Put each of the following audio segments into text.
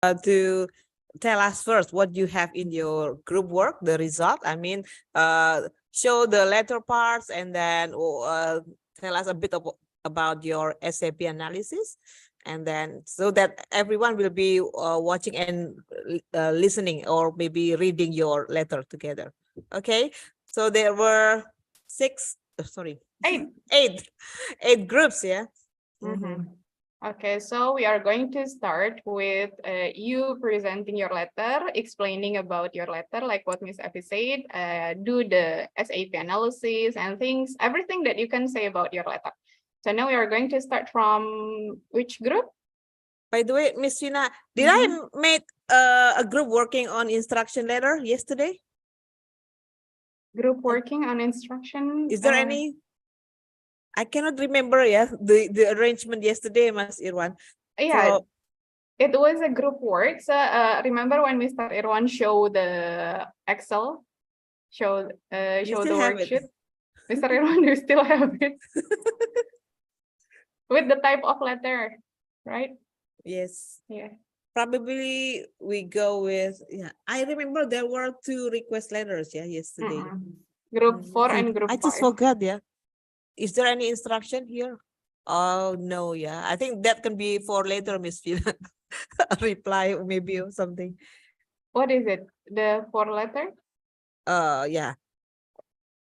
to tell us first what you have in your group work, the result. I mean, show the letter parts and then tell us a bit about your SAP analysis. And then so that everyone will be watching and listening or maybe reading your letter together. Okay, so there were eight groups, yeah. Okay, so we are going to start with you presenting your letter, explaining about your letter, like what Miss Effie said, do the SAP analysis and things, everything that you can say about your letter. So now we are going to start from which group? By the way, Miss Vina, did I make a group working on instruction letter yesterday? Group working on instruction? Is there any? I cannot remember, the arrangement yesterday, Mas Irwan. Yeah, so, it was a group work. So remember when Mr. Irwan showed the Excel, show the worksheet? Mr. Irwan, you still have it? With the type of letter, right? Yes. Yeah. Probably we go with, I remember there were 2 request letters, yesterday. Group 4 and group 5. I just forgot, Is there any instruction here? Oh, no, I think that can be for later, Miss Vina. A reply maybe or something. What is it? The 4 letter? Yeah.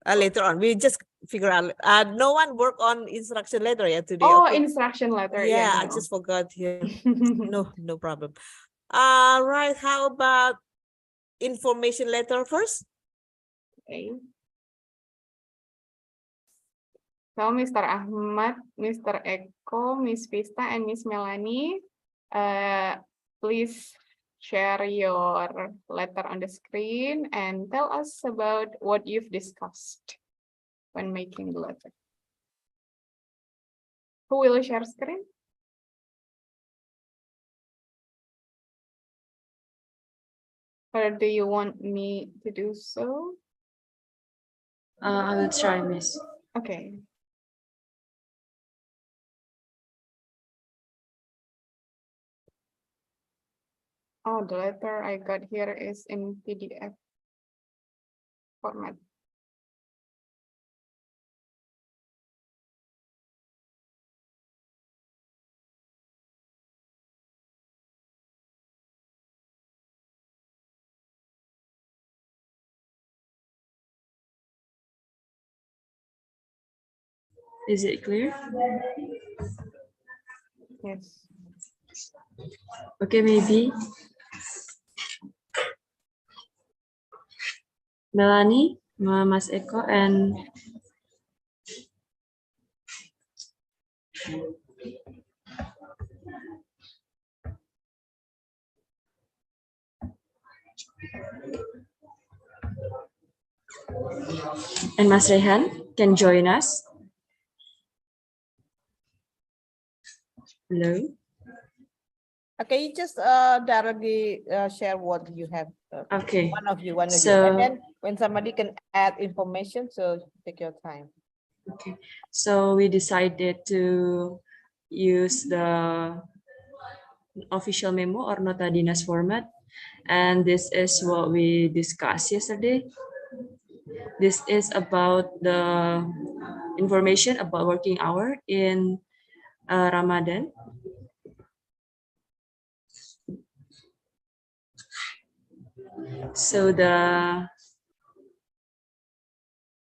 Later on, we just figure out. No one work on instruction letter today. Oh, okay. Instruction letter. Yeah, no. I just forgot here. No problem. Right. How about information letter first? Okay. So Mr. Ahmad, Mr. Eko, Miss Vista, and Miss Melanie, please share your letter on the screen and tell us about what you've discussed when making the letter. Who will share screen? Or do you want me to do so? I will try, Miss. Okay. Oh, the letter I got here is in PDF format. Is it clear? Yes. Okay, maybe. Melanie, Mas Eko, and Mas Rehan can join us. Hello. Okay, you just directly share what you have. Okay. One of you. And then when somebody can add information, so take your time. Okay. So we decided to use the official memo or nota dinas format. And this is what we discussed yesterday. This is about the information about working hour in Ramadan. So the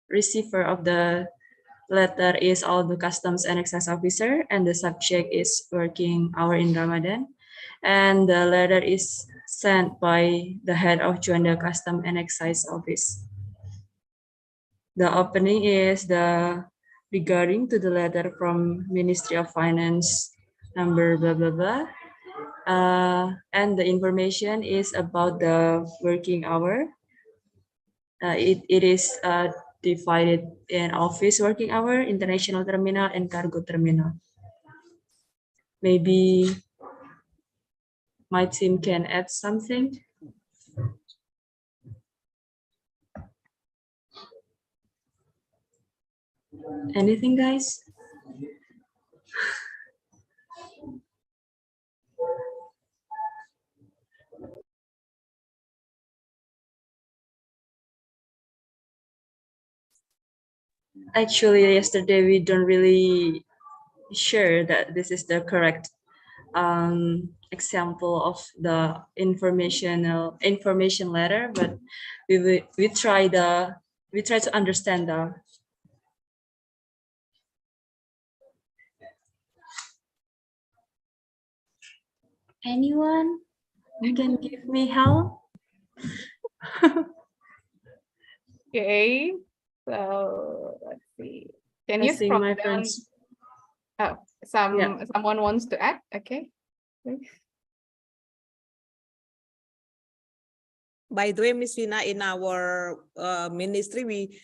receiver of the letter is all the customs and excise officer, and the subject is working hour in Ramadan. And the letter is sent by the head of Juanda Custom and Excise Office. The opening is the regarding to the letter from Ministry of Finance number blah blah blah. And the information is about the working hour. It is divided in office working hour, international terminal, and cargo terminal. Maybe my team can add something. Anything, guys? Actually, yesterday we don't really sure that this is the correct example of the information letter, but we try to understand the. Anyone can give me help? Okay, so let's see. Can I you see scroll my down? friends. Oh, Yeah. someone wants to add? Okay. By the way, Miss Vina, in our ministry, we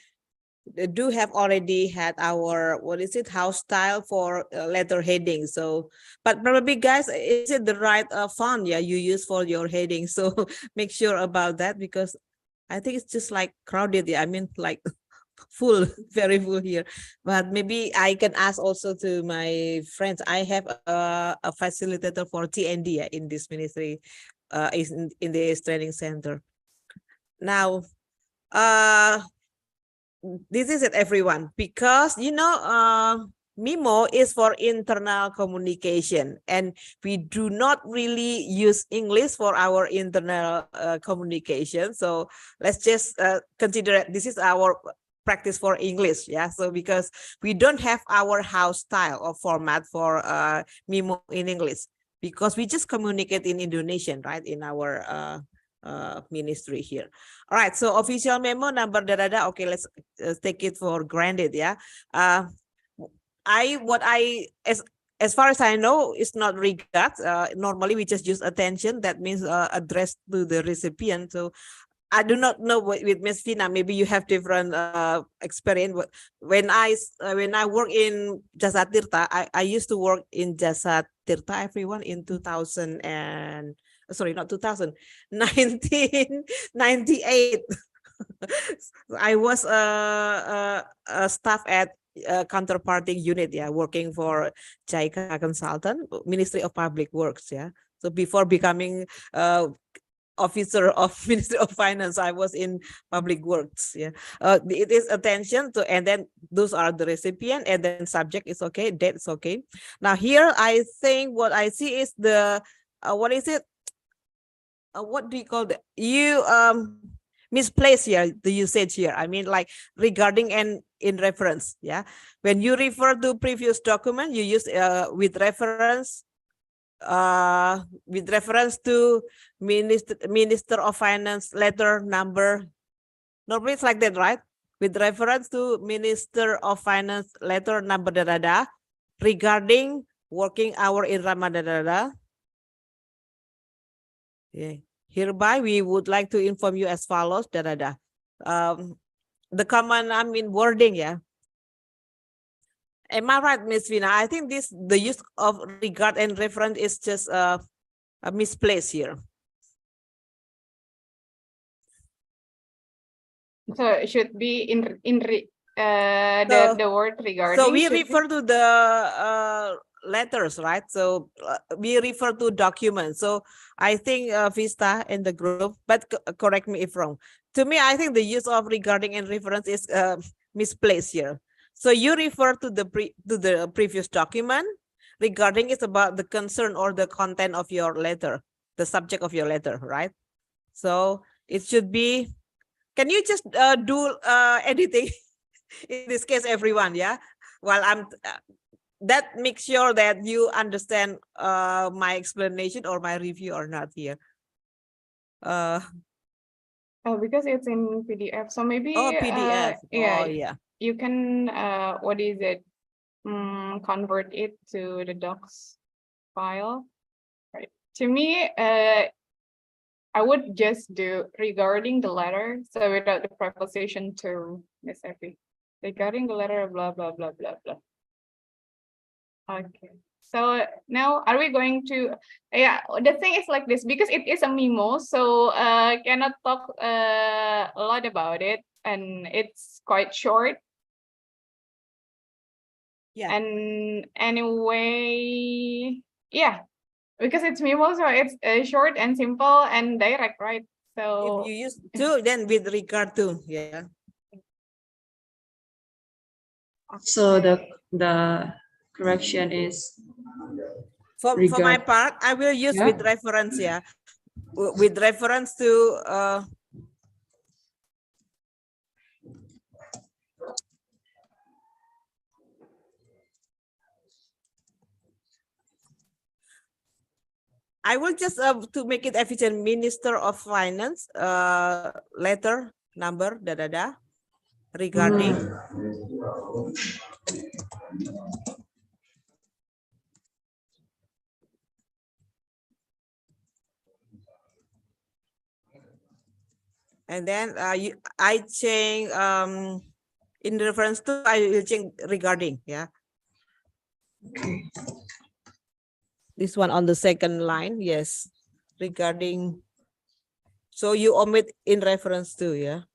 do have already had our, what is it, house style for letter heading. So, but probably guys, is it the right font you use for your heading? So make sure about that, because I think it's just like crowded. I mean, like full, very full here. But maybe I can ask also to my friends. I have a facilitator for TND in this ministry, in this training center. Now, this is it, everyone, because Mimo is for internal communication, and we do not really use English for our internal communication. So let's just consider this is our practice for English. Yeah. So because we don't have our house style or format for Mimo in English, because we just communicate in Indonesian, right? In our ministry here. All right, so official memo number da. Okay, let's take it for granted. Yeah. As far as I know, it's not regard. Normally we just use attention. That means addressed to the recipient. So I do not know with Miss Vina. Maybe you have different experience. When I work in Jasa Tirta, I used to work in Jasa Tirta, everyone, in 2000 and sorry, not 2000, 1998. I was a staff at counterparty unit, yeah, working for JICA Consultant, Ministry of Public Works, yeah. So before becoming officer of Ministry of Finance, I was in Public Works, yeah. It is attention to, and then those are the recipient, and then subject is okay, date is okay. Now here, I think what I see is the, what is it? What do you call that? You misplace here the usage here. I mean, like regarding and in reference. Yeah, when you refer to previous document, you use with reference to Minister of Finance letter number. Normally it's like that, right? With reference to Minister of Finance letter number da regarding working hour in Ramadan da. Yeah. Hereby, we would like to inform you as follows. The common, wording, yeah. Am I right, Miss Vina? I think the use of regard and reference is just a misplace here. So it should be the word regarding. So we refer to the letters, right? So we refer to documents. So I think Vista in the group, but correct me if wrong. To me, I think the use of regarding and reference is misplaced here. So you refer to the previous document. Regarding is about the concern or the content of your letter, the subject of your letter, right? So it should be. Can you just do editing? In this case, everyone, yeah. While I'm that makes sure that you understand my explanation or my review or not here. Oh, because it's in PDF, so maybe PDF. yeah, Oh yeah. you can what is it? Convert it to the docs file. Right. To me, I would just do regarding the letter, so without the preposition to Miss Effie. Regarding the letter, blah blah blah blah blah. Okay. So now are we going to, yeah, the thing is like this, because it is a memo, so cannot talk a lot about it, and it's quite short. Yeah. And anyway, yeah, because it's memo, so it's short and simple and direct, right? So if you use to, then with regard to, yeah. So Okay. the correction is For my regard. part, I will use Yeah. with reference, yeah. With reference to I will just to make it efficient, Minister of Finance, letter, number, regarding. And then I change in reference to, I will change regarding, yeah. Okay. This one on the second line, yes, regarding. So you omit in reference to, yeah.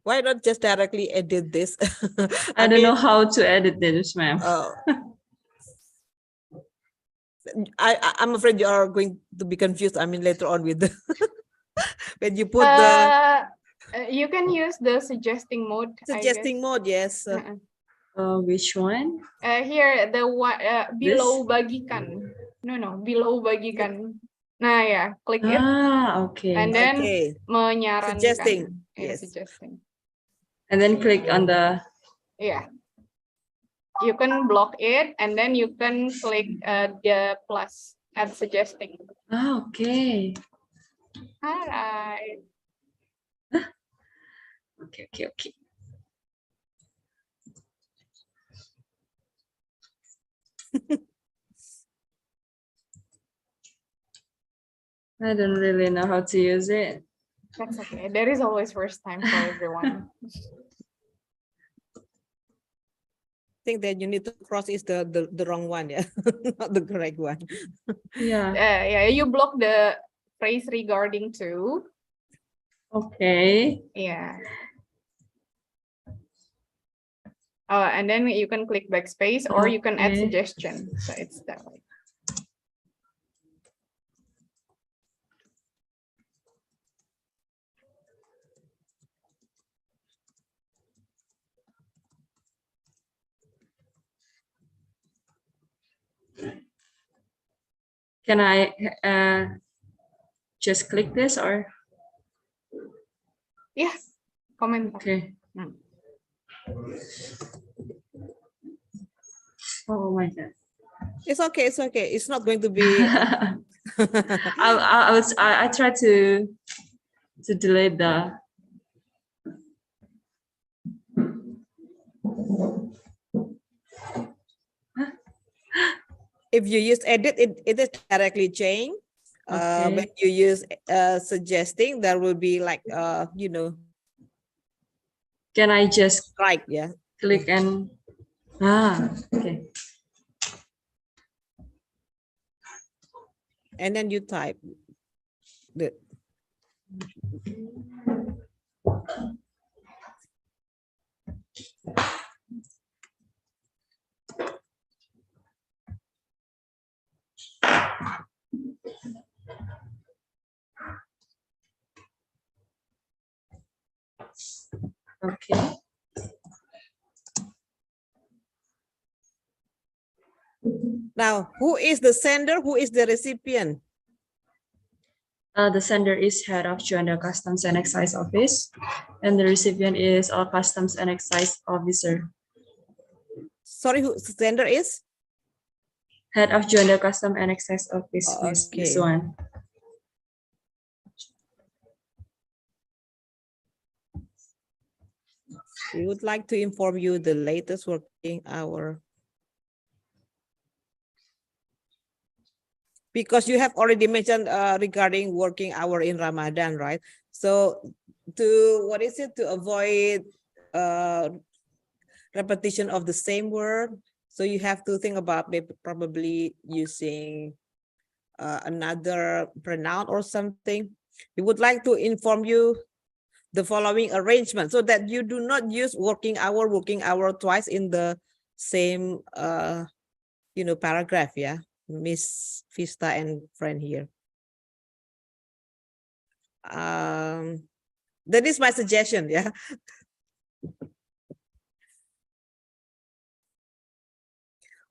Why not just directly edit this? I don't know how to edit this, ma'am. I'm afraid you are going to be confused. I mean, later on with the when you put the You can use the suggesting mode. suggesting mode, yes. Which one? Here the one below bagikan. No, below bagikan. Nah ya, click it Okay. and then Okay. menyarankan. Suggesting, Yeah, yes. suggesting. And then click on the. Yeah. You can block it and then you can click the plus at suggesting. Okay. All right. Okay. I don't really know how to use it. That's okay. There is always first time for everyone. Think that you need to cross is the wrong one, yeah, not the correct one. Yeah. Yeah, you block the phrase regarding to. Okay. Yeah. And then you can click backspace or you can add Okay. suggestion. So it's that way. Can I just click this or? Yeah, comment. Okay. Oh my God. It's okay. It's not going to be. I try to delete the. If you use edit, it is directly change. Okay. When you use suggesting, there will be like Can I just right, yeah. click and okay. And then you type the. Okay. Now, who is the sender? Who is the recipient? The sender is head of Juanda Customs and Excise Office, and the recipient is a Customs and Excise Officer. Sorry, who sender is? Head of Juanda Customs and Excise Office. Okay. This one. We would like to inform you the latest working hour. Because you have already mentioned regarding working hour in Ramadan, right? So to avoid repetition of the same word, so you have to think about maybe probably using another pronoun or something. We would like to inform you the following arrangement so that you do not use working hour twice in the same paragraph. Yeah, Miss Vista and friend here. That is my suggestion. Yeah.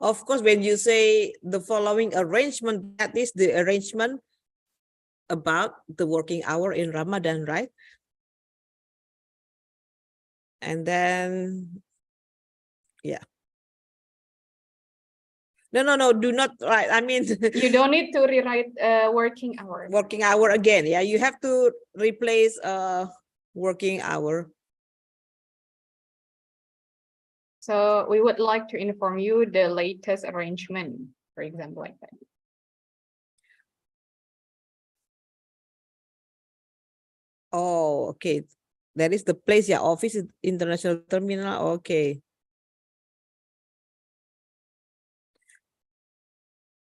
Of course, when you say the following arrangement, that is the arrangement about the working hour in Ramadan, right? And then, yeah. No, do not write. I mean, You don't need to rewrite working hour. Working hour again. Yeah, you have to replace working hour. So we would like to inform you the latest arrangement, for example, like that. Oh, okay. That is the place. Yeah, office international terminal. Okay.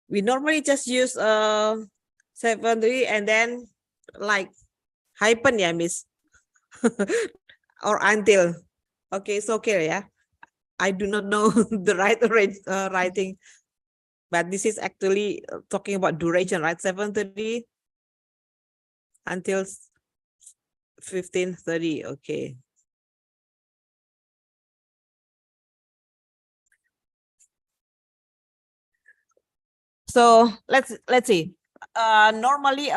We normally just use 7.3 and then like hyphen, yeah, Miss, or until. Okay, it's okay, yeah. I do not know the right writing, but this is actually talking about duration, right? 7:30 until 15:30. Okay. So let's see. Normally,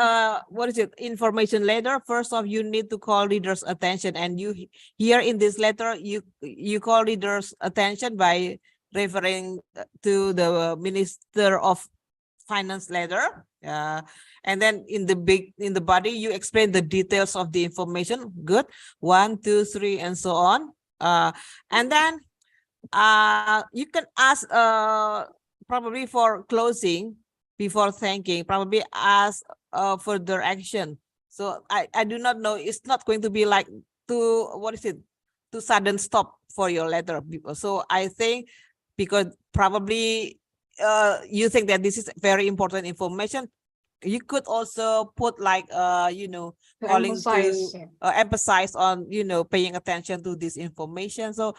what is it? Information letter. First off, you need to call readers' attention, and you here in this letter, you call readers' attention by referring to the Minister of Finance letter. And then in the body, you explain the details of the information. Good. 1, 2, 3, and so on. And then you can ask probably for closing before thanking, probably ask further action. So I do not know, it's not going to be like to sudden stop for your letter. So I think because probably you think that this is very important information, you could also put like To calling emphasize, to yeah. emphasize on paying attention to this information. So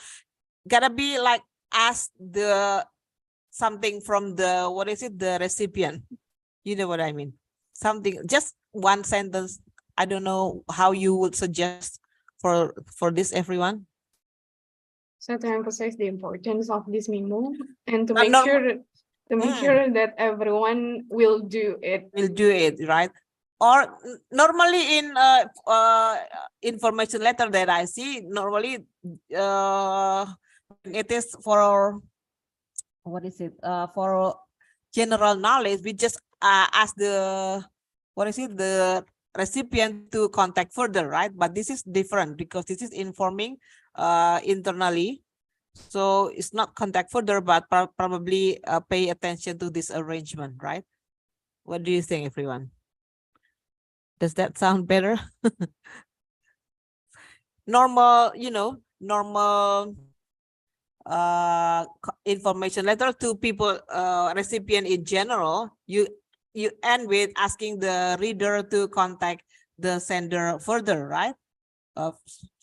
gotta be like ask the something from the the recipient. You know what I mean? Something, just one sentence. I don't know how you would suggest for this, everyone. So to emphasize the importance of this memo and to But make sure that everyone will do it. Will do it, right? Or normally in information letter that I see, normally it is for for general knowledge, we just ask the the recipient to contact further, right? But this is different because this is informing internally, so it's not contact further, but probably pay attention to this arrangement, right? What do you think, everyone? Does that sound better? Normal, normal information letter to people, recipient in general, you end with asking the reader to contact the sender further, right?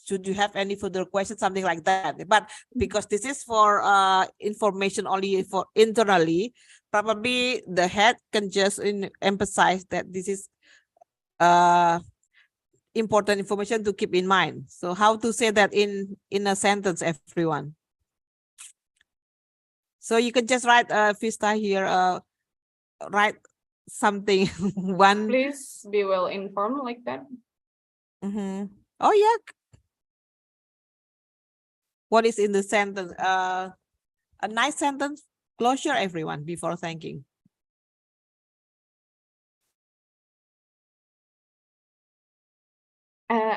Should you have any further questions, something like that. But because this is for information only for internally, probably the head can just emphasize that this is important information to keep in mind. So how to say that in a sentence, everyone? So you can just write Vista here, write something one. Please be well informed like that. Oh yeah. What is in the sentence? A nice sentence closure, everyone, before thanking.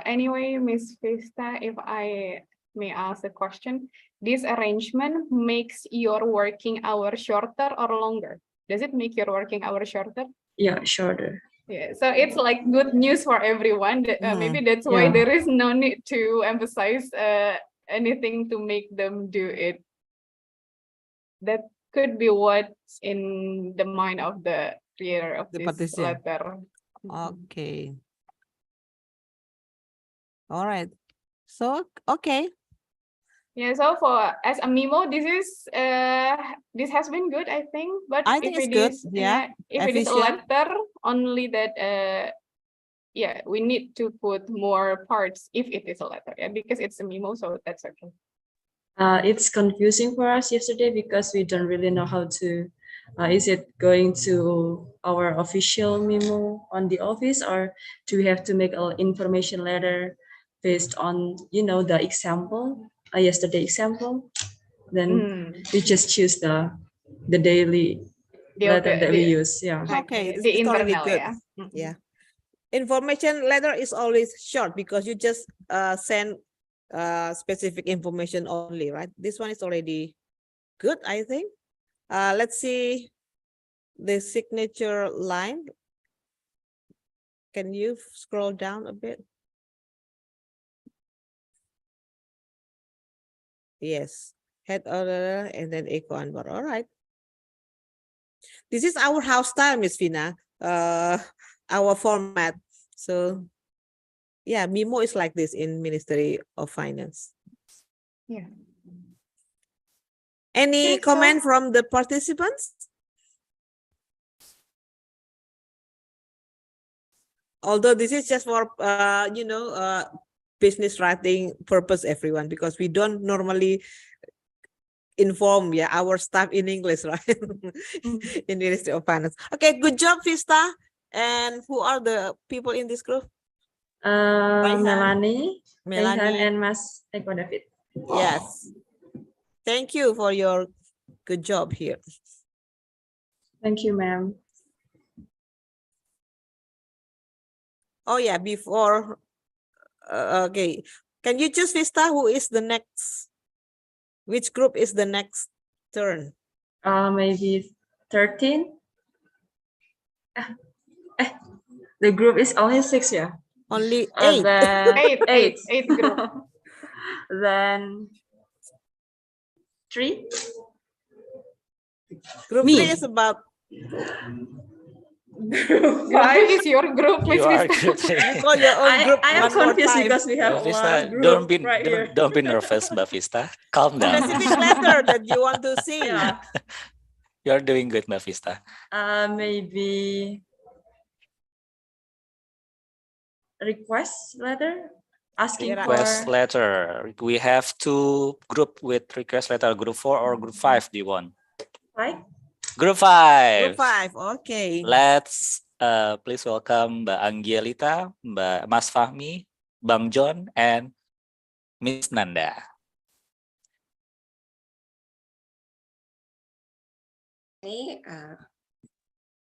Anyway, Miss Vista, if I may ask a question, this arrangement makes your working hour shorter or longer? Does it make your working hour shorter? Yeah, shorter. Yeah, so it's like good news for everyone. Maybe that's why Yeah. there is no need to emphasize anything to make them do it. That could be what's in the mind of the creator of The this petition. letter. Okay. All right. So, okay. Yeah, so for as a memo, this has been good, I think. But I think if it's it good. is Yeah. if it is a Efficient. letter, only that yeah, we need to put more parts if it is a letter, yeah, because it's a memo, so that's okay. It's confusing for us yesterday because we don't really know how to, is it going to our official memo on the office, or do we have to make an information letter based on, the example, yesterday example? Then we just choose the daily letter that we use. Yeah. Okay, the it's already internal, good. yeah. Yeah. Information letter is always short because you just send specific information only, right? This one is already good, I think. Let's see the signature line. Can you scroll down a bit? Yes, head order and then Eco Anwar. All right. This is our house style, Miss Vina. Our format. So yeah, memo is like this in Ministry of Finance. Yeah. Any Okay, so- comment from the participants? Although this is just for business writing purpose, everyone, because we don't normally inform our staff in English, right? In Ministry of Finance. Okay, good job, Vista. And who are the people in this group? Melanie, Raihan, Melanie. and Mas Eko David. Yes. Thank you for your good job here. Thank you, ma'am. Oh yeah, before, okay. Can you choose, Vista, who is the next? Which group is the next turn? Maybe 13. The group is only 6, yeah. Only 8. Then eight group. Then 3. Group Me. 3 is about Group is your group, Miss You are Vista. good. you call your own group I am one more confused time. because we have Mbak Vista, one group right here. don't be nervous, Mbak Vista. Calm down. Specific letter that you want to see. Yeah. You're doing good, Mbak Vista. Maybe request letter asking for Request letter. We have 2 group with request letter, group 4 or group 5. Do you want? like Group 5. Group 5, okay. Let's please welcome Mbak Anggielita, Mbak Mas Fahmi, Bang John, and Miss Nanda. Okay,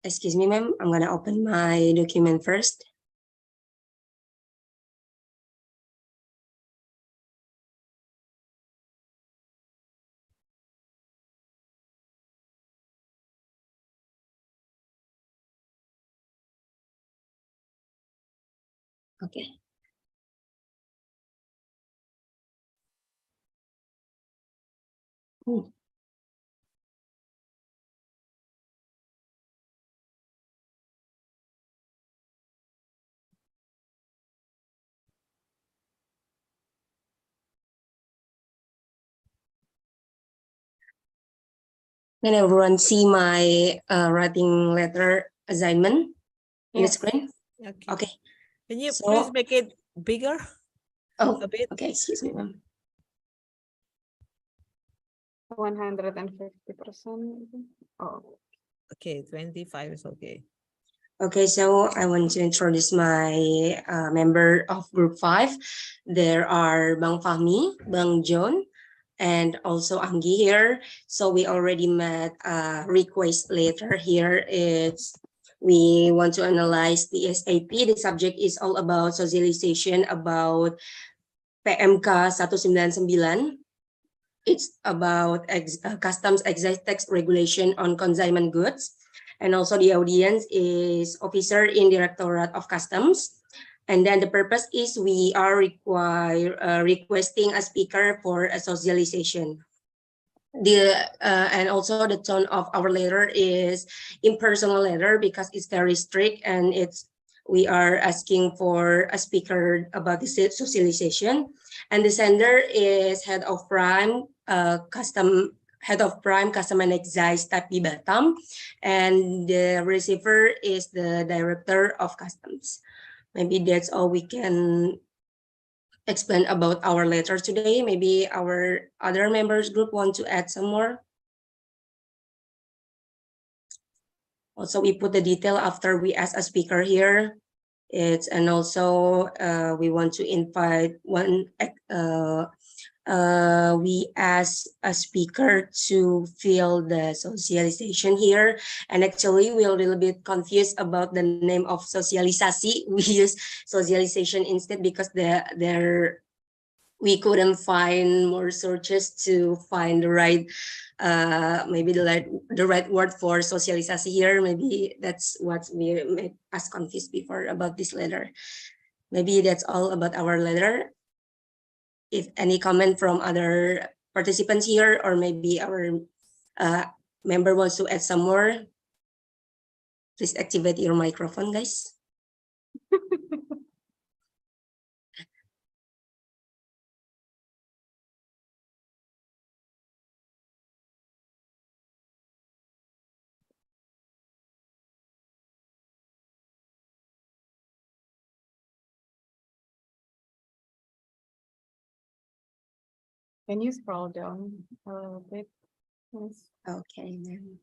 excuse me, ma'am. I'm gonna open my document first. Okay. Can everyone see my writing letter assignment in the Yes. screen? Okay. Okay. Can you So- please make it bigger Oh, a bit? okay. Excuse me, ma'am. 150%. Oh, Okay, 25 is okay. Okay, so I want to introduce my member of group 5. There are Bang Fahmi, Bang John, and also Anggi here. So we already met a request letter here. We want to analyze the SAP. The subject is all about socialization about PMK 199. It's about customs excise tax regulation on consignment goods. And also the audience is officer in Directorate of Customs. And then the purpose is we are requesting a speaker for a socialization. And also the tone of our letter is impersonal letter because it's very strict and it's we are asking for a speaker about the socialization, and the sender is head of prime custom and excise Tapi Batam, and the receiver is the director of customs. Maybe that's all we can explain about our letter today. Maybe our other members group want to add some more. Also, we put the detail after we ask a speaker here. And also we want to invite we ask a speaker to fill the socialization here. And actually we're a little bit confused about the name of socialisasi. We use socialization instead because we couldn't find more searches to find the right maybe the right word for socialisasi here. Maybe that's what we made us confused before about this letter. Maybe that's all about our letter. If any comment from other participants here, or maybe our member wants to add some more, please activate your microphone, guys. Can you scroll down a little bit? Yes. Okay, then.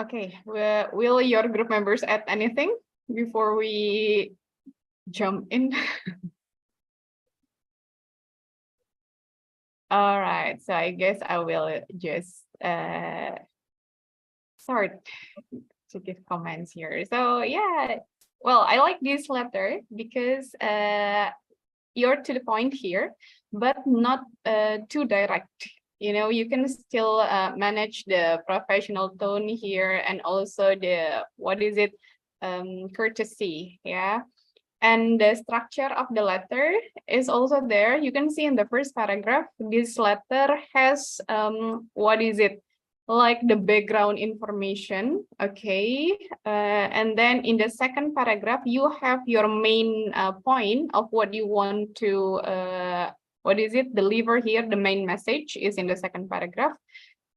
Okay, will your group members add anything before we jump in? All right, so I guess I will just start to give comments here. So yeah, well, I like this letter because you're to the point here, but not too direct. You know, you can still manage the professional tone here, and also the courtesy, yeah. And the structure of the letter is also there. You can see in the first paragraph, this letter has like the background information, okay. And then in the second paragraph, you have your main point of what you want to deliver here. The main message is in the second paragraph.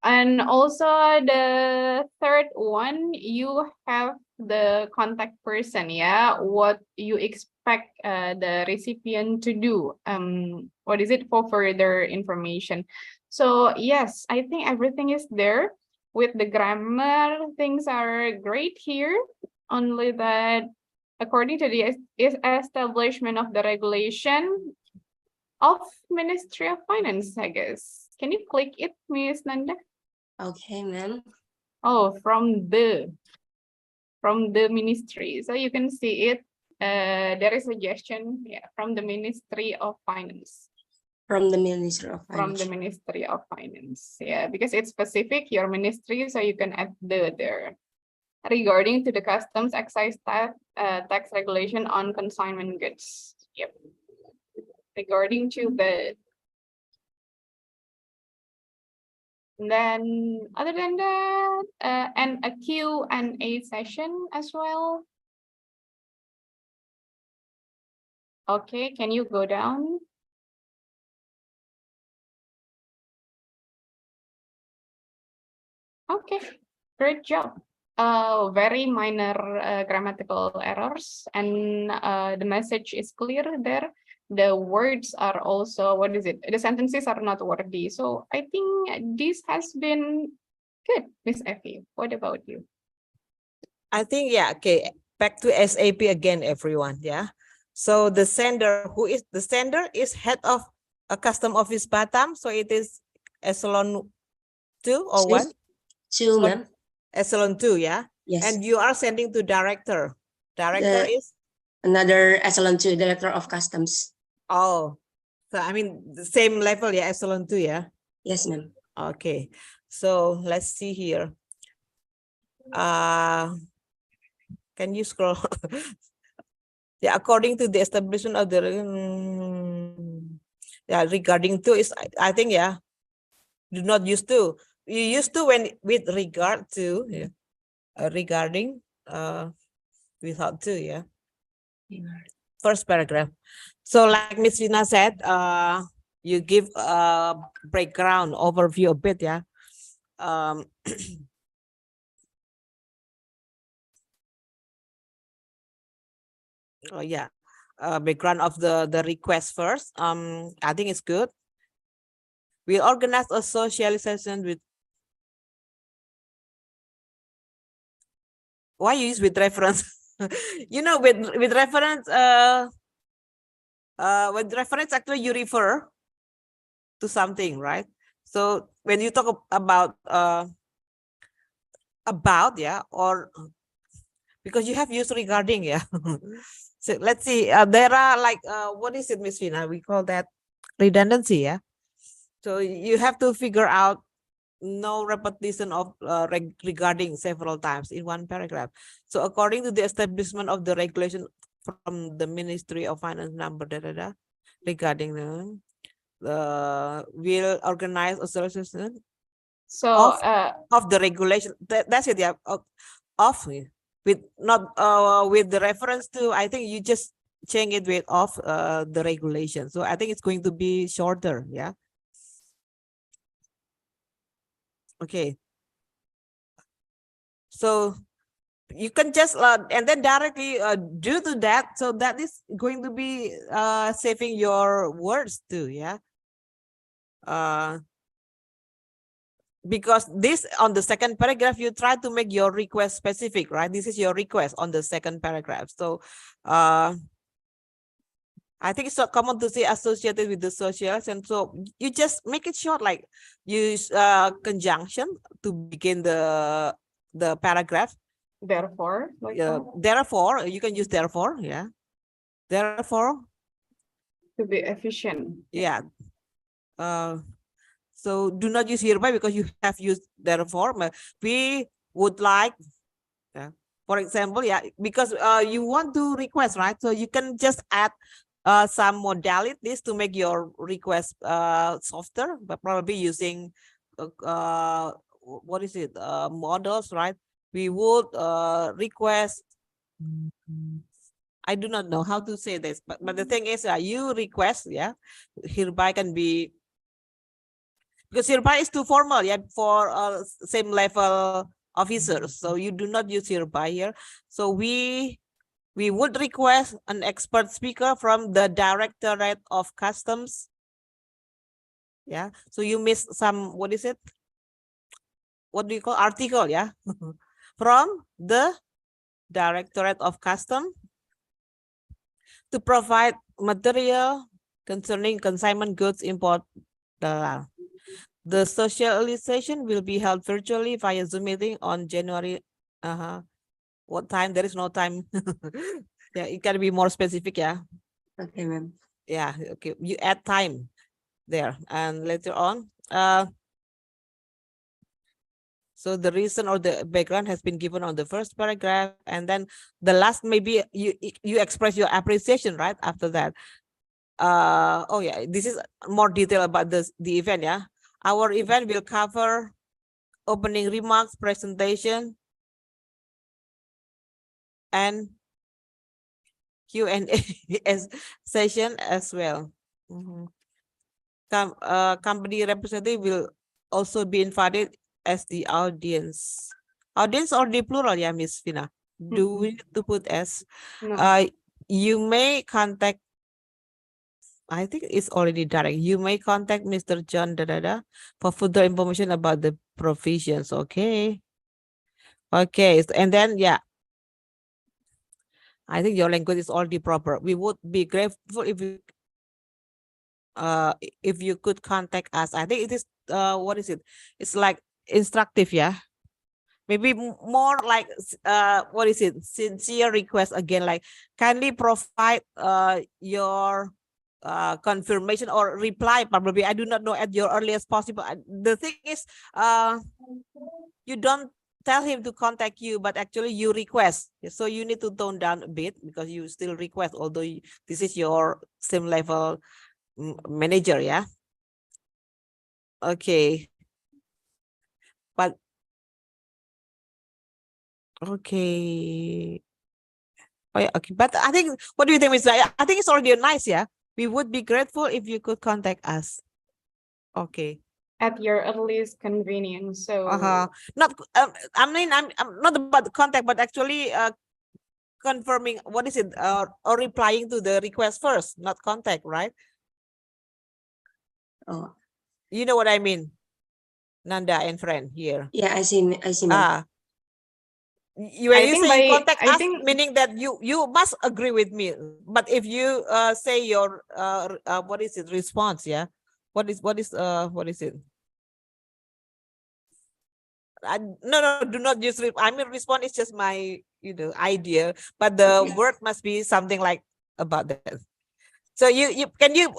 And also the third one, you have the contact person, yeah, what you expect the recipient to do, for further information. So yes, I think everything is there. With the grammar, things are great here, only that according to the establishment of the regulation of Ministry of Finance, I guess. Can you click it, Miss Nanda? Okay, ma'am. Oh, from the ministry. So you can see it. There is a suggestion, yeah, from the Ministry of Finance. From the Ministry of Finance. From the Ministry of Finance, yeah, because it's specific, your ministry, so you can add the there. Regarding to the customs excise tax regulation on consignment goods. Yep. Regarding to the then other than that, and a Q&A session as well. Okay, can you go down? Okay, great job. Very minor grammatical errors, and the message is clear there. The words are also, the sentences are not wordy. So I think this has been good, Miss Effie. What about you? I think, yeah, okay. Back to SAP again, everyone. Yeah. So the sender is head of a custom office Batam. So it is echelon 2 or 1? 2, ma'am. Echelon 2, yeah. Yes. And you are sending to director. Director is another echelon 2, director of customs. Oh, so I mean the same level, yeah, echelon 2, yeah. Yes, ma'am. Okay, so let's see here. Can you scroll? Yeah, according to the establishment of the yeah, regarding to is I think yeah, do not use to. You use to when with regard to, yeah, regarding without to, yeah. First paragraph. So like Miss Vina said, you give a background overview a bit, yeah. Oh yeah, background of the request first. I think it's good. We organize a socialization with. Why you use with reference? You know, with reference, with reference actually you refer to something, right? So when you talk about, yeah, or because you have used regarding, yeah. So let's see, there are like, what is it, Miss Vina? We call that redundancy, yeah. So you have to figure out no repetition of regarding several times in one paragraph. So according to the establishment of the regulation from the Ministry of Finance number regarding the will organize a solution So of the regulation. That's it, yeah. Of with not with the reference to, I think you just change it with of the regulation. So I think it's going to be shorter, yeah. Okay. So you can just and then directly due to that, so that is going to be saving your words too, yeah. Because this on the second paragraph you try to make your request specific, right? This is your request on the second paragraph. So I think it's so common to say associated with the socials, and so you just make it short, like use conjunction to begin the paragraph. therefore, like Therefore, you can use therefore, yeah. Therefore, to be efficient. yeah. So do not use hereby because you have used therefore. We would like, yeah, for example, yeah, because you want to request, right? So you can just add some modalities to make your request softer, but probably using what is it, models, right? We would request. I do not know how to say this, but the thing is, you request, yeah, hereby can be, because hereby is too formal, yeah, for same level officers. So you do not use hereby here. So we would request an expert speaker from the Directorate of Customs. Yeah. So you missed some, what is it? What do you call article? Yeah. From the Directorate of Customs to provide material concerning consignment goods import. The socialization will be held virtually via Zoom meeting on January. What time? There is no time. Yeah, it can be more specific. Yeah. Okay, ma'am. Yeah. Okay. You add time there, and later on. So the reason or the background has been given on the first paragraph, and then the last maybe you express your appreciation right after that. Oh yeah, this is more detail about the event. Yeah, our event will cover opening remarks, presentation, and Q&A session as well. Company representative will also be invited as the audience. Audience or the plural, yeah, Miss Vina? Do we need to put as? No. You may contact, I think it's already direct. You may contact Mr. John for further information about the provisions. Okay. Okay. And then, yeah, I think your language is already proper. We would be grateful if you could contact us. I think it is what is it? It's like instructive, yeah. Maybe more like what is it? Sincere request again, like kindly provide your confirmation or reply. Probably I do not know at your earliest possible. The thing is, you don't tell him to contact you, but actually you request. So you need to tone down a bit because you still request, although this is your same level manager, yeah. Okay. But okay. Oh, yeah, okay. But I think, what do you think, Mr.? I think it's already nice, yeah. We would be grateful if you could contact us. Okay. At your earliest convenience. So Not. I mean, I'm not about the contact, but actually, confirming what is it, or replying to the request first, not contact, right? Oh, You know what I mean, Nanda and friend here. yeah, I see, ma'am. When I you think say by- contact I us, think- meaning that you must agree with me. But if you say your what is it, response, yeah, what is it? No, do not use. I mean, response is just my idea, but the word must be something like about that. So you can you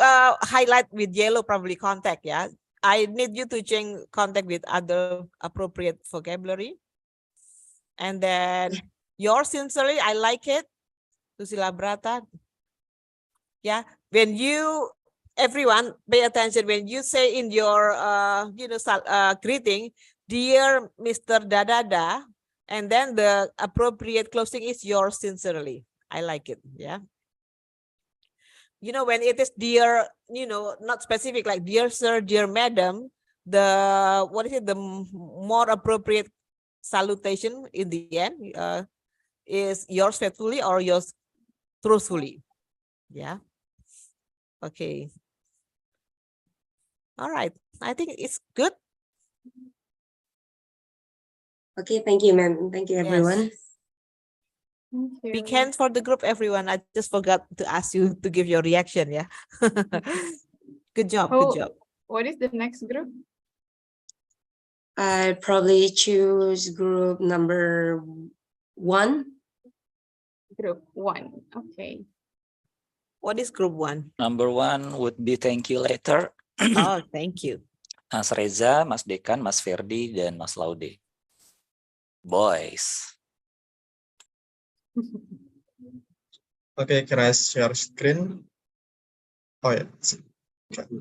highlight with yellow, probably contact, yeah. I need you to change contact with other appropriate vocabulary. And then yours sincerely, I like it. Susila Brata. Yeah. When you, everyone pay attention, when you say in your greeting, dear Mr. Dadada, and then the appropriate closing is yours sincerely. I like it. Yeah. When it is dear, not specific, like dear sir, dear madam, the more appropriate salutation in the end is yours faithfully or yours truthfully. Yeah. Okay. All right. I think it's good. Okay, thank you, ma'am. Thank you, everyone. Thank you. Big hands for the group, everyone. I just forgot to ask you to give your reaction. Yeah. Good job. Good job. What is the next group? I probably choose group number 1. Group 1. Okay. What is group 1? Number 1 would be thank you letter. Oh, thank you. Mas Reza, Mas Dekan, Mas Ferdi, dan Mas Laude. Boys. Okay, can I share screen? Oh yeah. Okay.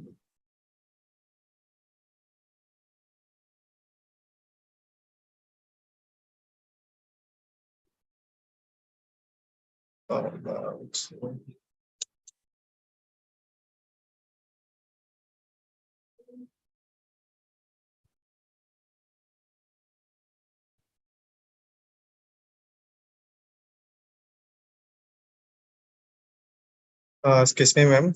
Excuse me, ma'am.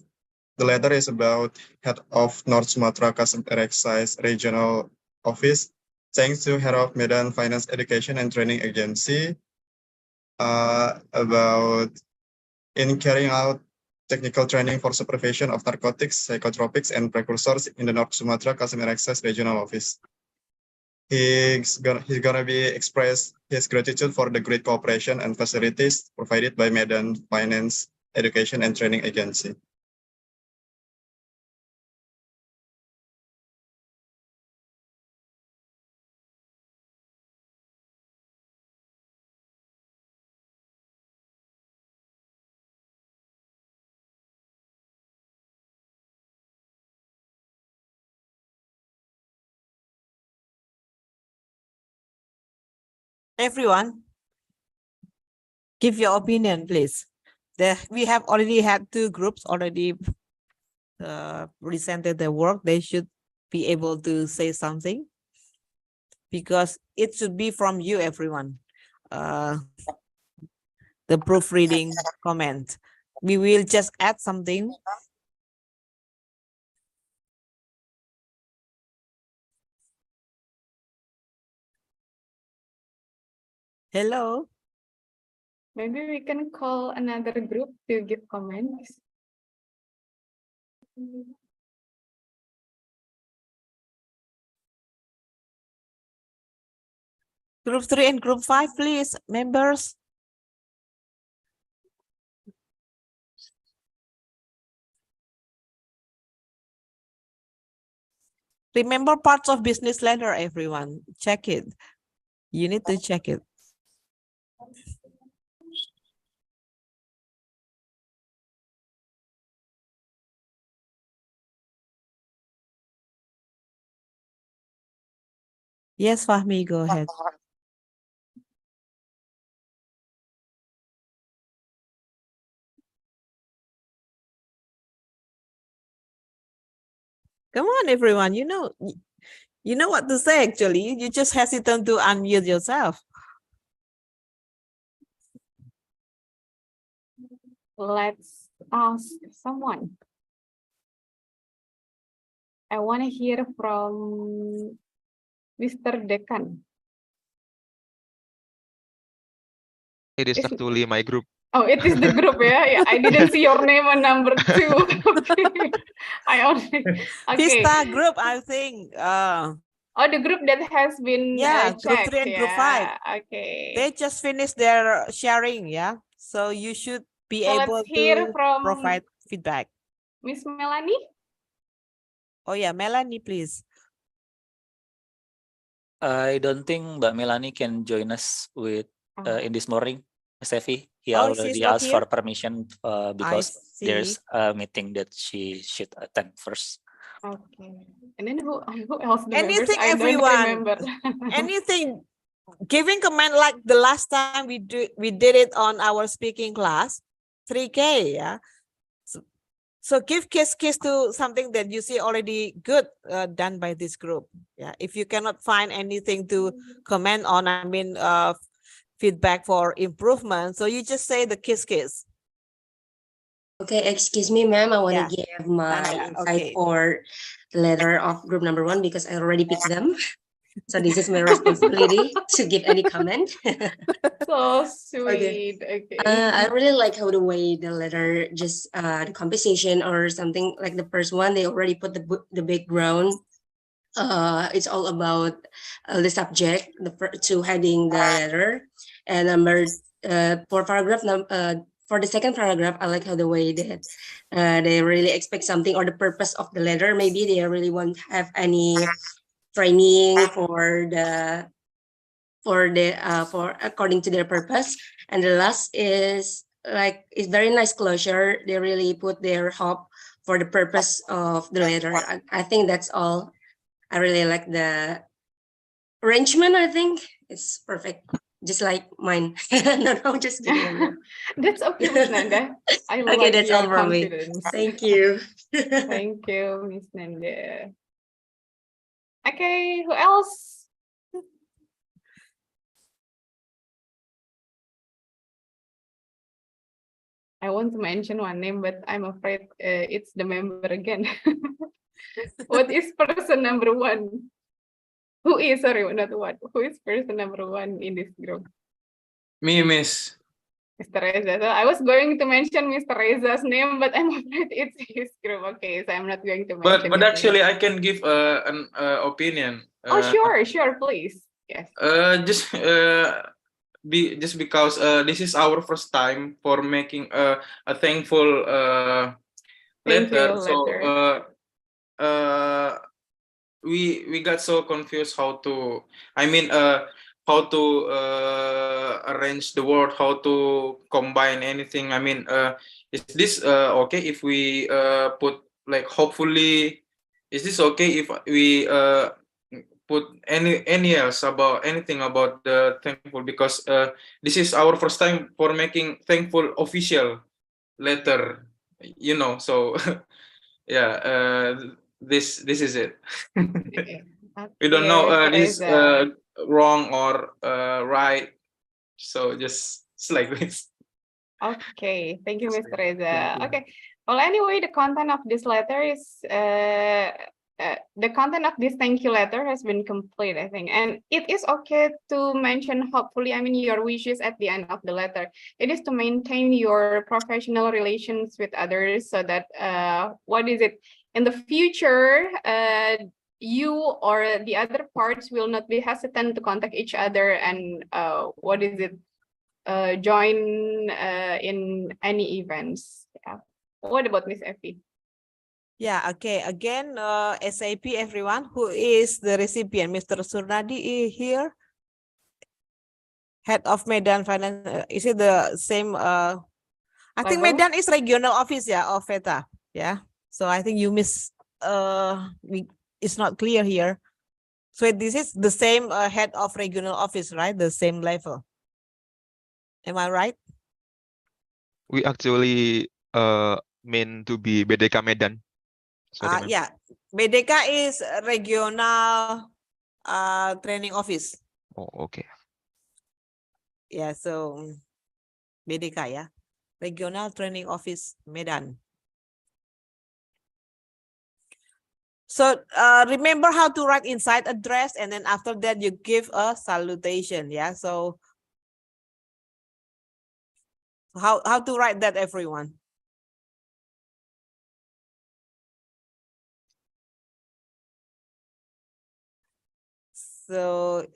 The letter is about head of North Sumatra Customs Excise Regional Office. Thanks to head of Medan Finance Education and Training Agency about in carrying out technical training for supervision of narcotics, psychotropics, and precursors in the North Sumatra Customs Excise Regional Office. He's gonna be express his gratitude for the great cooperation and facilities provided by Medan Finance Education and Training Agency. Everyone, give your opinion, please. We have already had 2 groups already presented their work. They should be able to say something because it should be from you, everyone. The proofreading comment. We will just add something. Hello. Maybe we can call another group to give comments. Group 3 and group 5, please, members. Remember parts of business letter, everyone. Check it. You need to check it. Yes, Fahmi, go ahead. Come on, everyone. You know what to say, actually. You just hesitant to unmute yourself. Let's ask someone. I want to hear from Mr. Dekan. It is Is- actually my group. Oh, it is the group, yeah. Yeah, I didn't see your name on number 2. Okay. I only okay. Vista group, I think. Oh, the group that has been Yeah, group checked, 3 and group 5. yeah. Okay. They just finished their sharing, yeah. So you should be So able let's hear to from provide feedback. Miss Melanie. Oh yeah, Melanie, please. I don't think Mbak Melanie can join us with Oh, in this morning, Steffi. He Oh, she's already not asked for here? permission I because there's see. a meeting that she should attend first. okay. And then who else the members? Anything, I don't everyone. remember. Anything, giving comment like the last time we did it on our speaking class, 3K, yeah. So give kiss to something that you see already good done by this group. Yeah, if you cannot find anything to comment on, I mean, feedback for improvement, so you just say the kiss. Okay, excuse me, ma'am. I want to Yeah, give my Nanda, insight okay. for the letter of group number 1 because I already picked them. So this is my responsibility to give any comment. So sweet. Okay. I really like how the way the letter just the composition or something like the first one they already put the background. It's all about the subject, the two heading the letter, and for paragraph for the second paragraph, I like how the way that they really expect something or the purpose of the letter. Maybe they really won't have any training for according to their purpose. And the last is like it's very nice closure. They really put their hope for the purpose of the letter. I think that's all. I really like the arrangement. I think it's perfect, just like mine. No, just kidding. That's okay, Miss Nanda. I Okay, like that's your all for me. confidence. Thank you. Thank you, Miss Nanda. Okay, who else? I want to mention one name, but I'm afraid it's the member again. What is person number 1? Who is, sorry, not what? Who is person number 1 in this group? Me, Miss. Mr. Reza. So I was going to mention Mr. Reza's name, but I'm afraid it's his group. Okay, so I'm not going to mention. But his actually, name. I can give an opinion. Oh, sure, please. Yes. Just because this is our first time for making a thankful Thank you, letter. So we got so confused how to arrange the word, how to combine anything. I mean, is this okay if we put like hopefully? Is this okay if we put any else about anything about the thankful, because this is our first time for making thankful official letter, so yeah, this is it. We don't know this wrong or right, so just it's like this. Okay, thank you, Mr. Reza. Okay, well, anyway, the content of this letter is the content of this thank you letter has been complete, I think, and it is okay to mention hopefully, I mean, your wishes at the end of the letter. It is to maintain your professional relations with others so that what is it in the future, you or the other parts will not be hesitant to contact each other and what is it, join in any events. Yeah. What about Miss Effie? Yeah, okay. Again, SAP, everyone, who is the recipient? Mr. Surnadi here? Head of Medan Finance, is it the same? I think Level? Medan is regional office, yeah, of VETA. Yeah. So I think you miss, it's not clear here. So this is the same head of regional office, right? The same level. Am I right? We actually mean to be BDK Medan. Sorry, ma'am. Yeah. BDK is regional training office. Oh, okay. Yeah, so BDK, yeah. Regional Training Office Medan. So remember how to write inside address, and then after that you give a salutation. Yeah. So how to write that, everyone? So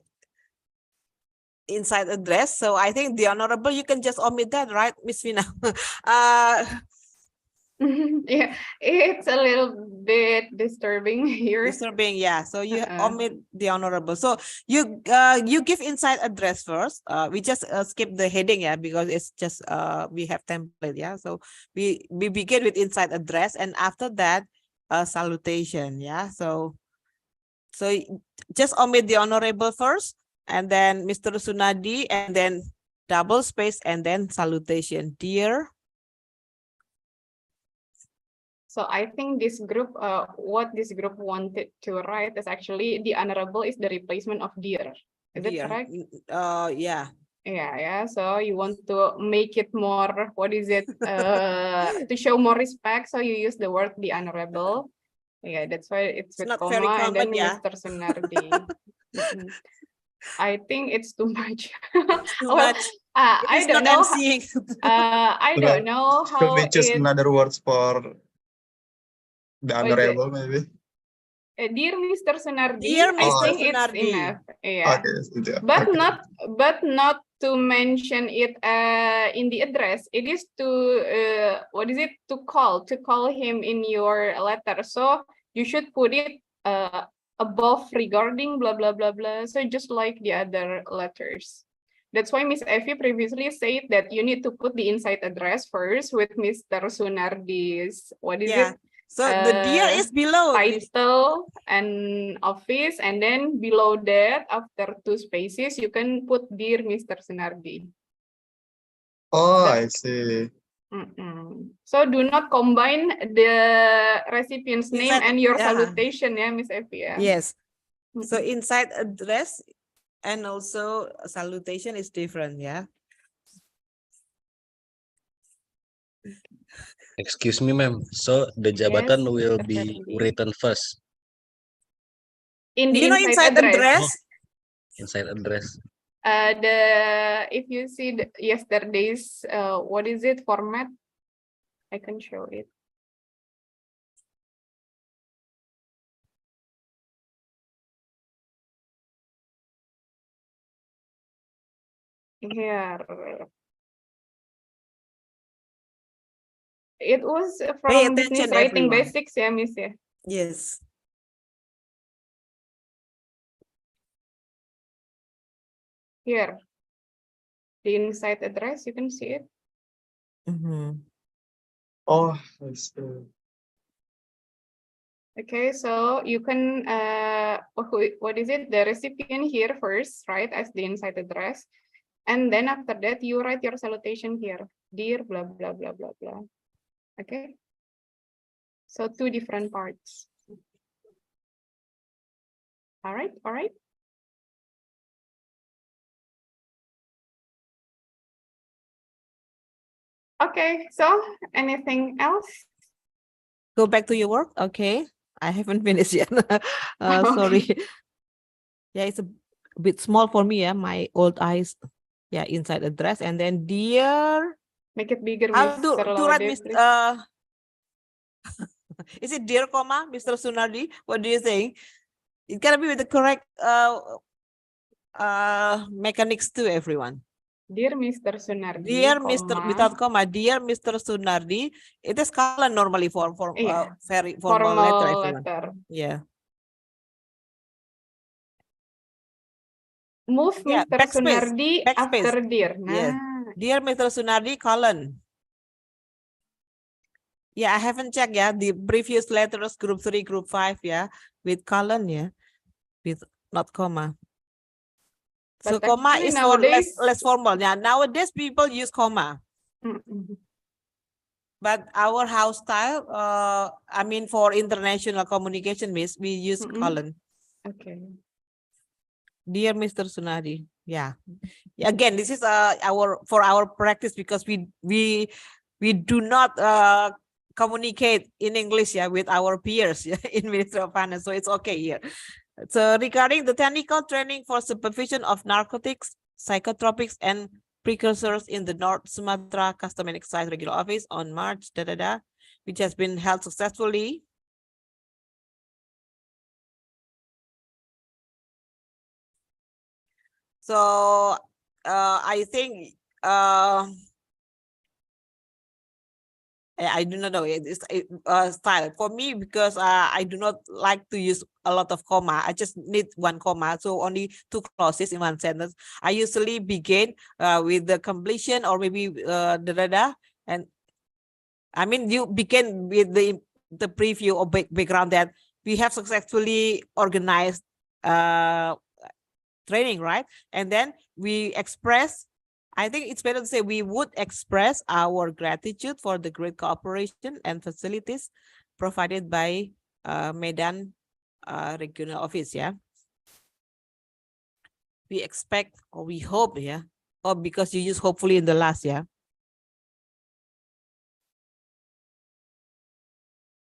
inside address. So I think the honorable, you can just omit that, right, Miss Vina? Yeah, it's a little bit disturbing here. Disturbing, yeah. So you Uh-uh. omit the honorable. So you give inside address first. We just skip the heading, yeah, because it's just we have template, yeah. So we begin with inside address, and after that, salutation, yeah. So just omit the honorable first, and then Mr. Sunadi, and then double space, and then salutation, dear. So I think this group, what this group wanted to write is actually the honorable is the replacement of dear. Is that Dear. correct? Yeah. Yeah. So you want to make it more, what is it? To show more respect. So you use the word the honorable. Yeah, that's why it's with Not very comma and then common, yeah. Mr. Sunardi. Mm-mm. I think it's too much. Too Well, much. I It's don't not know. emceeing. I don't know Could we how choose it. another words for the What is it? honorable, maybe? Dear Mr. Sunardi, Dear I Mr. think it's Sunardi. enough. Yeah. Okay, yeah. But Okay. not to mention it in the address. It is to what is it, to call him in your letter. So you should put it above regarding blah blah blah blah. So just like the other letters. That's why Miss Effie previously said that you need to put the inside address first with Mr. Sunardi's, what is Yeah. it? So the dear is below. Title and office, and then below that, after 2 spaces, you can put dear Mr. Sunardi. Oh, I see. So do not combine the recipient's name Inside- and your yeah. salutation, yeah, Miss Effie. Yeah. Yes. So inside address and also salutation is different, yeah. Excuse me, ma'am. So the jabatan will be written first In Do the you know inside inside address? inside address. If you see yesterday's what is it, format, I can show it. Here. It was from business attention, writing everyone. basics, yeah, Miss. Yeah. Yes. Here, the inside address, you can see it. Oh, I see. Okay, so you can what is it? The recipient here first, right, as the inside address, and then after that you write your salutation here, dear blah blah blah blah blah. Okay, so 2 different parts. All right, all right. Okay, so anything else? Go back to your work. Okay. I haven't finished yet. Sorry. Yeah, it's a bit small for me. Yeah, my old eyes. Yeah, inside address, and then dear. Make it bigger, How Mr. to write Laude, Mr. please. Is it dear comma, Mr. Sunardi? What do you think? It gotta be with the correct mechanics too, everyone. Dear Mr. Sunardi, Dear Mr. comma. without comma, dear Mr. Sunardi. It is colon normally for Yeah. very formal letter, everyone. letter. Yeah. move Yeah, Mr. backspace, Sunardi backspace. after dear. Yes. Nah, Dear Mr. Sunardi, colon. Yeah, I haven't checked, yeah, the previous letters, group 3, group 5, yeah, with colon, yeah, with not comma. So but comma actually is for nowadays, less formal. Yeah, nowadays people use comma, Mm-mm. but our house style, I mean, for international communication, miss, we use Mm-mm. colon. Okay. Dear Mr. Sunari, yeah. Again, this is our practice because we do not communicate in English, yeah, with our peers, yeah, in Ministry of Finance, so it's okay here. So regarding the technical training for supervision of narcotics, psychotropics, and precursors in the North Sumatra Custom and Excise Regional Office on March, which has been held successfully. So I think I do not know it's style for me because I do not like to use a lot of comma. I just need one comma, so only two clauses in one sentence. I usually begin with the completion or maybe and I mean you begin with the preview or background that we have successfully organized training, right? And then we express, I think it's better to say we would express our gratitude for the great cooperation and facilities provided by Medan Regional Office, yeah. We expect or we hope, yeah. Or because you use hopefully in the last, yeah.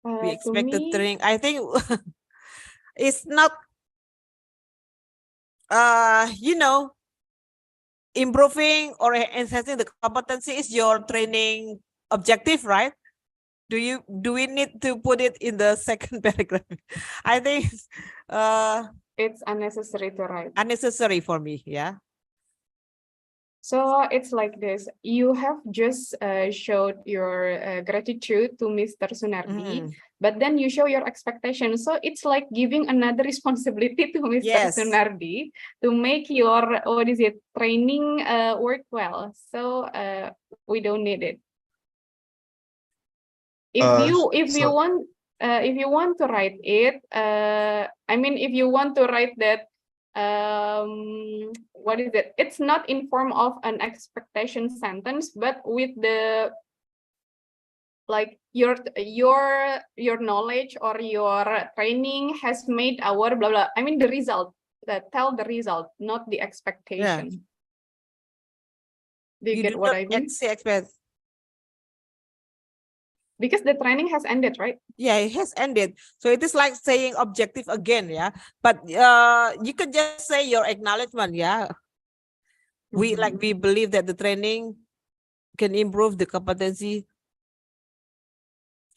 We expect the training. I think it's not you know, improving or enhancing the competency is your training objective, right? Do we need to put it in the second paragraph? I think it's unnecessary to write. Unnecessary for me, yeah. So it's like this. You have just showed your gratitude to Mr. Sunardi, but then you show your expectation. So it's like giving another responsibility to Mr. Yes. Sunardi to make your, what is it, training work well. So we don't need it. If you want to write it, I mean, if you want to write that, what is it? It's not in form of an expectation sentence, but with the like your knowledge or your training has made our blah blah. I mean the result. Tell the result, not the expectation. Yeah. Do you get what I mean? Expect. Because the training has ended, right? Yeah, it has ended. So it is like saying objective again, yeah. But you can just say your acknowledgement, yeah. We believe that the training can improve the competency.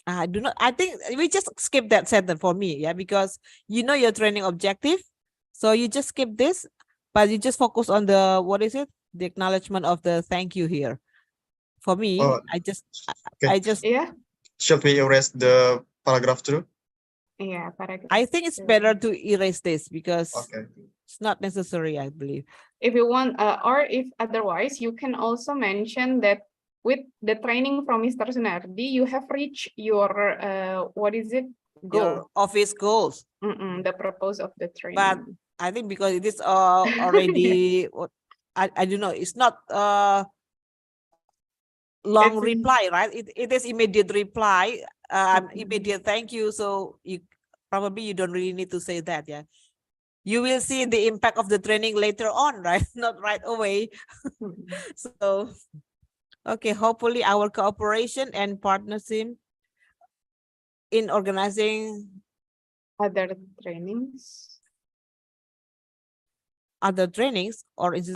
I think we just skip that sentence for me, yeah, because you know your training objective. So you just skip this, but you just focus on the, what is it? The acknowledgement of the thank you here. For me, I just yeah. Should we erase the paragraph 2? Yeah, paragraph. I think it's better to erase this because it's not necessary, I believe. If you want, or if otherwise, you can also mention that with the training from Mr. Sunardi, you have reached your, what is it? Goal. Your office goals. The purpose of the training. But I think because it is already, I don't know, it's not long reply, right? It is immediate reply, immediate thank you. So you don't really need to say that, yeah. You will see the impact of the training later on, right? Not right away. So, okay, hopefully our cooperation and partnership in organizing other trainings. Or is this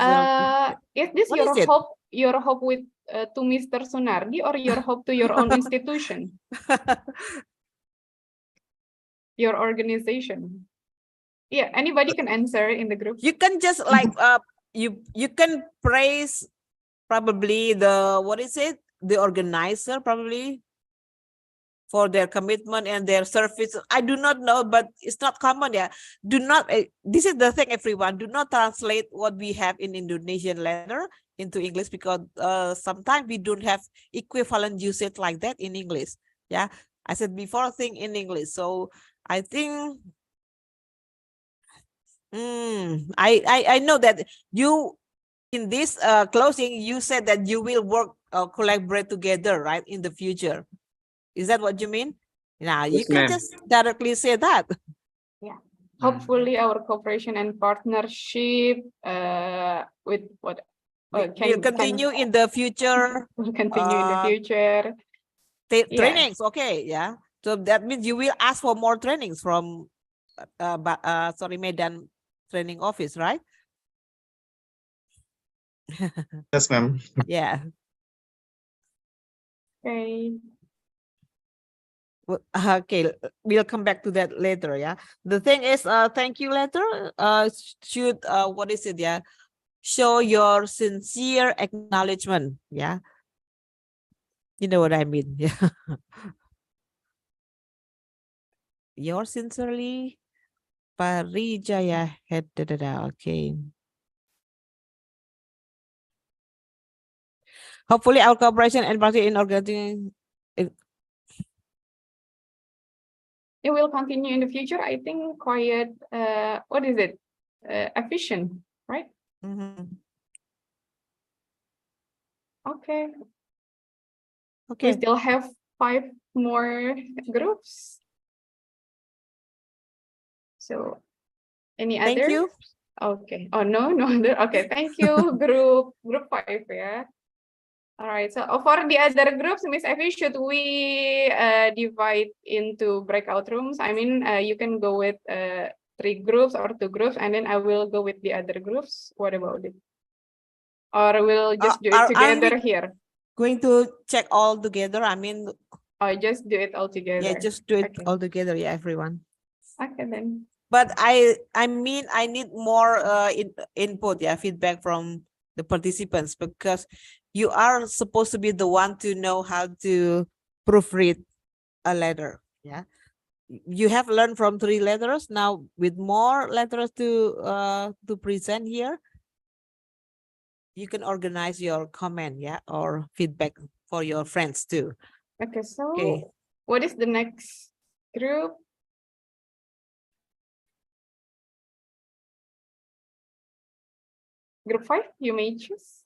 your hope with to Mr. Sunardi or your hope to your own institution? Your organization? Yeah, anybody can answer in the group. You can just like you can praise probably the, what is it? The organizer probably. for their commitment and their service. I do not know, but it's not common. Yeah, do not. This is the thing, everyone. Do not translate what we have in Indonesian letter into English, because sometimes we don't have equivalent usage like that in English. Yeah, I said before, think in English. So I think. I know that you in this closing you said that you will work collaborate together, right, in the future. Is that what you mean? Now you Yes, can ma'am. just directly say that. Hopefully our cooperation and partnership with what Will continue in the future. will continue in the future. Trainings, okay, yeah. So that means you will ask for more trainings from Medan training office, right? Yes, ma'am. Yeah. Okay. Okay, we'll come back to that later. Yeah. The thing is, thank you letter. Should what is it? Yeah. Show your sincere acknowledgement. Yeah. You know what I mean? Yeah. Yours sincerely, Parijaya head. Okay. Hopefully, our cooperation and partnership in organizing. It will continue in the future. I think quite what is it? Efficient, right? Okay. We Okay. still have 5 more groups. So any Thank other? you. Okay. Oh no, no other. Okay, thank you, group 5, yeah. All right. So for the other groups, Miss Effie, should we divide into breakout rooms? I mean, you can go with 3 groups or 2 groups, and then I will go with the other groups. What about it? Or we'll just do it together here? Going to check all together. I mean, just do it all together. yeah, just do it Okay. all together. Yeah, everyone. Okay then. But I mean, I need more input, yeah, feedback from the participants, because you are supposed to be the one to know how to proofread a letter. Yeah, you have learned from 3 letters. Now with more letters to present here, you can organize your comment, yeah, or feedback for your friends too. Okay, so Okay. what is the next group? Group 5, you may choose.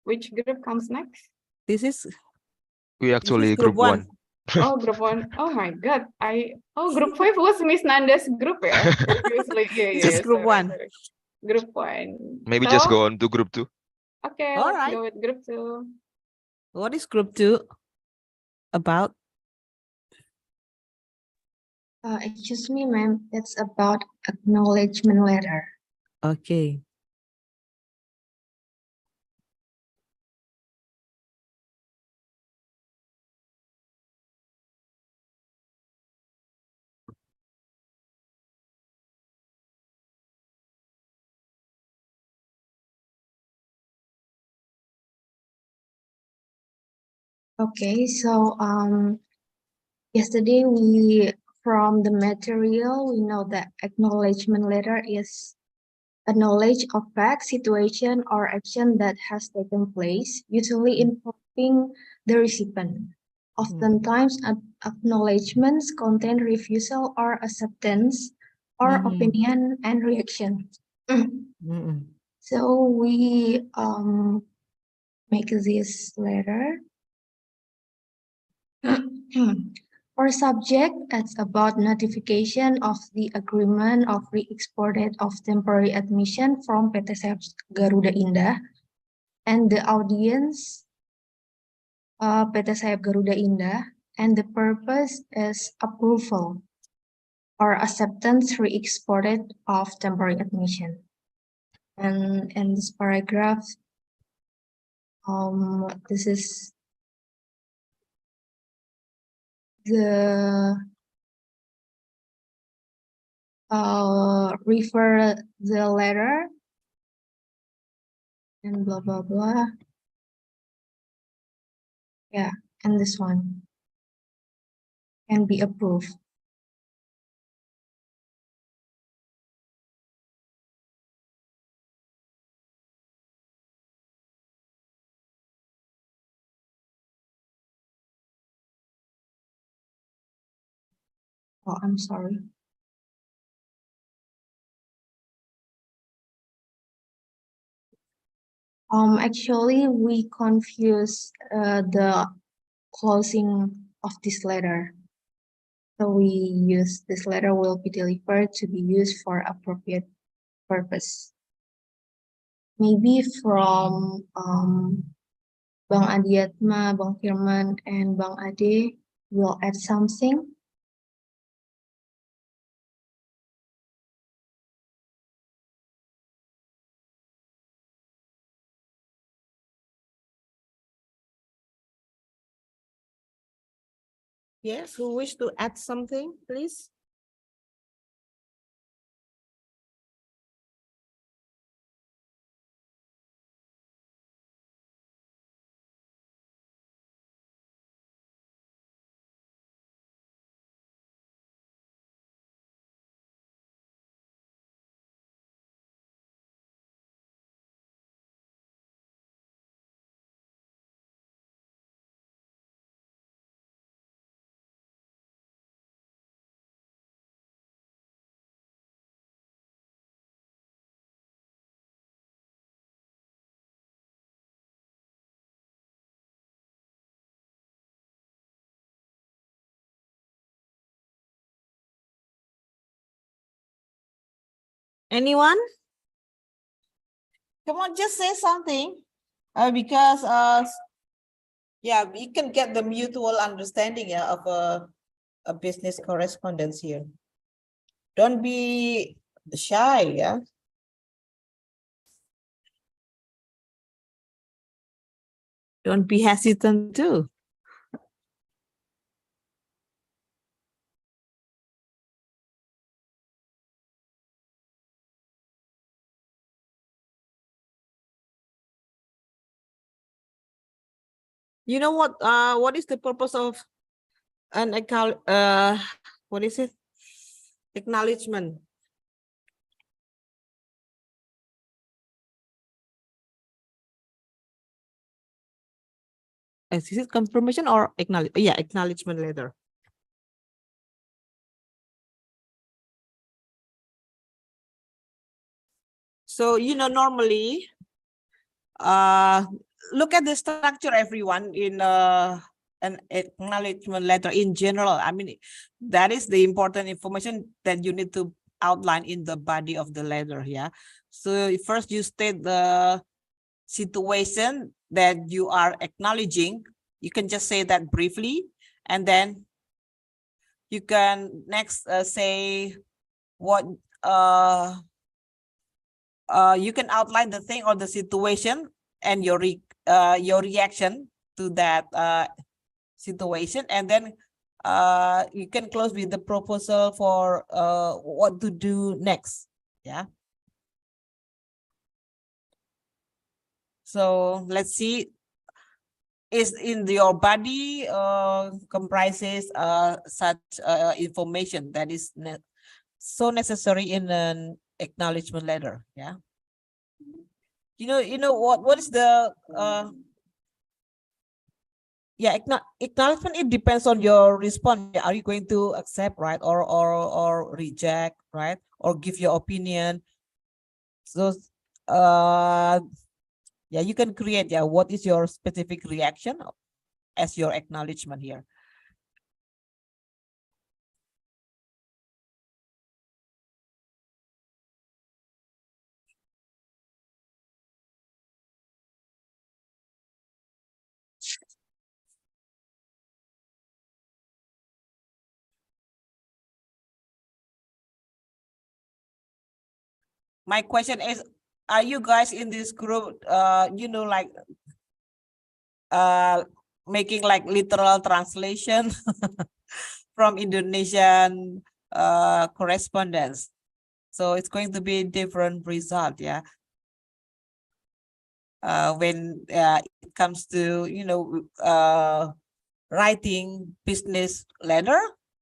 Which group comes next? This is We actually group 1. Oh, group 1. Oh my God. Group 5 was Miss Nanda's group, yeah. Previously. This is group 1. Sorry. Group 1. Maybe just go on to group 2. Okay, All let's right. go with group 2. What is group 2 about? Excuse me, ma'am. It's about acknowledgement letter. Okay. Okay, so yesterday from the material, we know that acknowledgement letter is a knowledge of fact, situation, or action that has taken place, usually involving the recipient. Oftentimes, acknowledgements contain refusal or acceptance, or opinion and reaction. So we make this letter. For subject, it's about notification of the agreement of re-exported of temporary admission from PT Saheb Garuda Indah, and the audience PT Saheb Garuda Indah, and the purpose is approval or acceptance re-exported of temporary admission. And in this paragraph, this is the refer the letter and blah blah blah. Yeah, and this one can be approved. Oh, I'm sorry. Actually, we confuse the closing of this letter. So we use this letter will be delivered to be used for appropriate purpose. Maybe from Bang Adiatma, Bang Firman, and Bang Ade will add something. Yes, who wish to add something, please? Anyone? Come on, just say something. Because yeah, we can get the mutual understanding, yeah, of a business correspondence here. Don't be shy, yeah. Don't be hesitant too. You know what is the purpose of an what is it? Acknowledgement. Is it confirmation or acknowledge? Yeah, acknowledgement letter. So, you know, normally, look at the structure, everyone, in an acknowledgement letter in general. I mean, that is the important information that you need to outline in the body of the letter. Yeah. So first you state the situation that you are acknowledging. You can just say that briefly, and then you can next say what you can outline the thing or the situation and your reaction to that situation, and then you can close with the proposal for what to do next. Yeah. So let's see. Is in your body comprises such information that is so necessary in an acknowledgement letter. Yeah. You know what is the yeah, acknowledgement, it depends on your response. Are you going to accept, right, or reject, right, or give your opinion? So yeah, you can create, yeah, what is your specific reaction as your acknowledgement here. My question is, are you guys in this group, you know, like making like literal translation from Indonesian correspondence? So it's going to be a different result, yeah. When it comes to, you know, writing business letter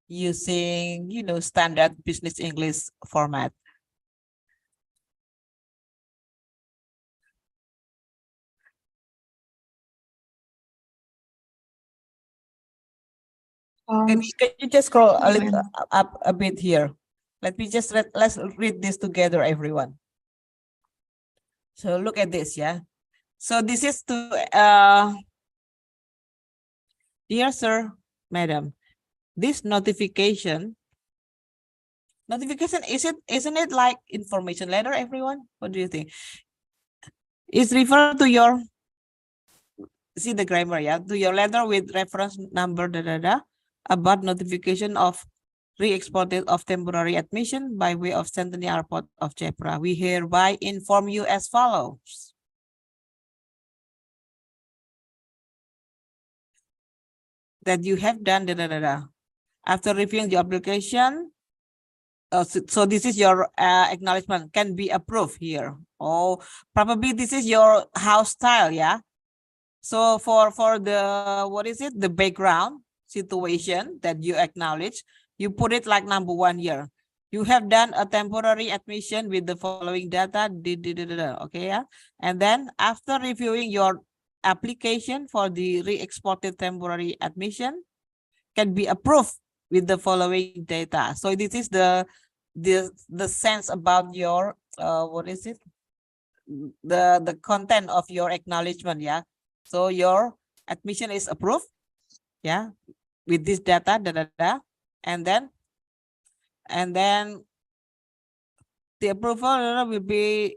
using, standard business English format. Can you just scroll a little up a bit here? Let's read this together, everyone. So look at this, yeah. So this is to dear sir, madam, this notification isn't it like information letter, everyone? What do you think? It's referred to your, see the grammar, yeah, to your letter with reference number about notification of re-exported of temporary admission by way of Centennial Airport of Jayapura. We hereby inform you as follows. That you have done After reviewing the application, so this is your acknowledgement, can be approved here. Oh, probably this is your house style, yeah. So for the, what is it? The background situation that you acknowledge, you put it like number 1 year. You have done a temporary admission with the following data, okay, yeah. And then after reviewing your application for the re-exported temporary admission, can be approved with the following data. So this is the sense about your what is it? The content of your acknowledgement, yeah. So your admission is approved, yeah, with this data, and then the approval will be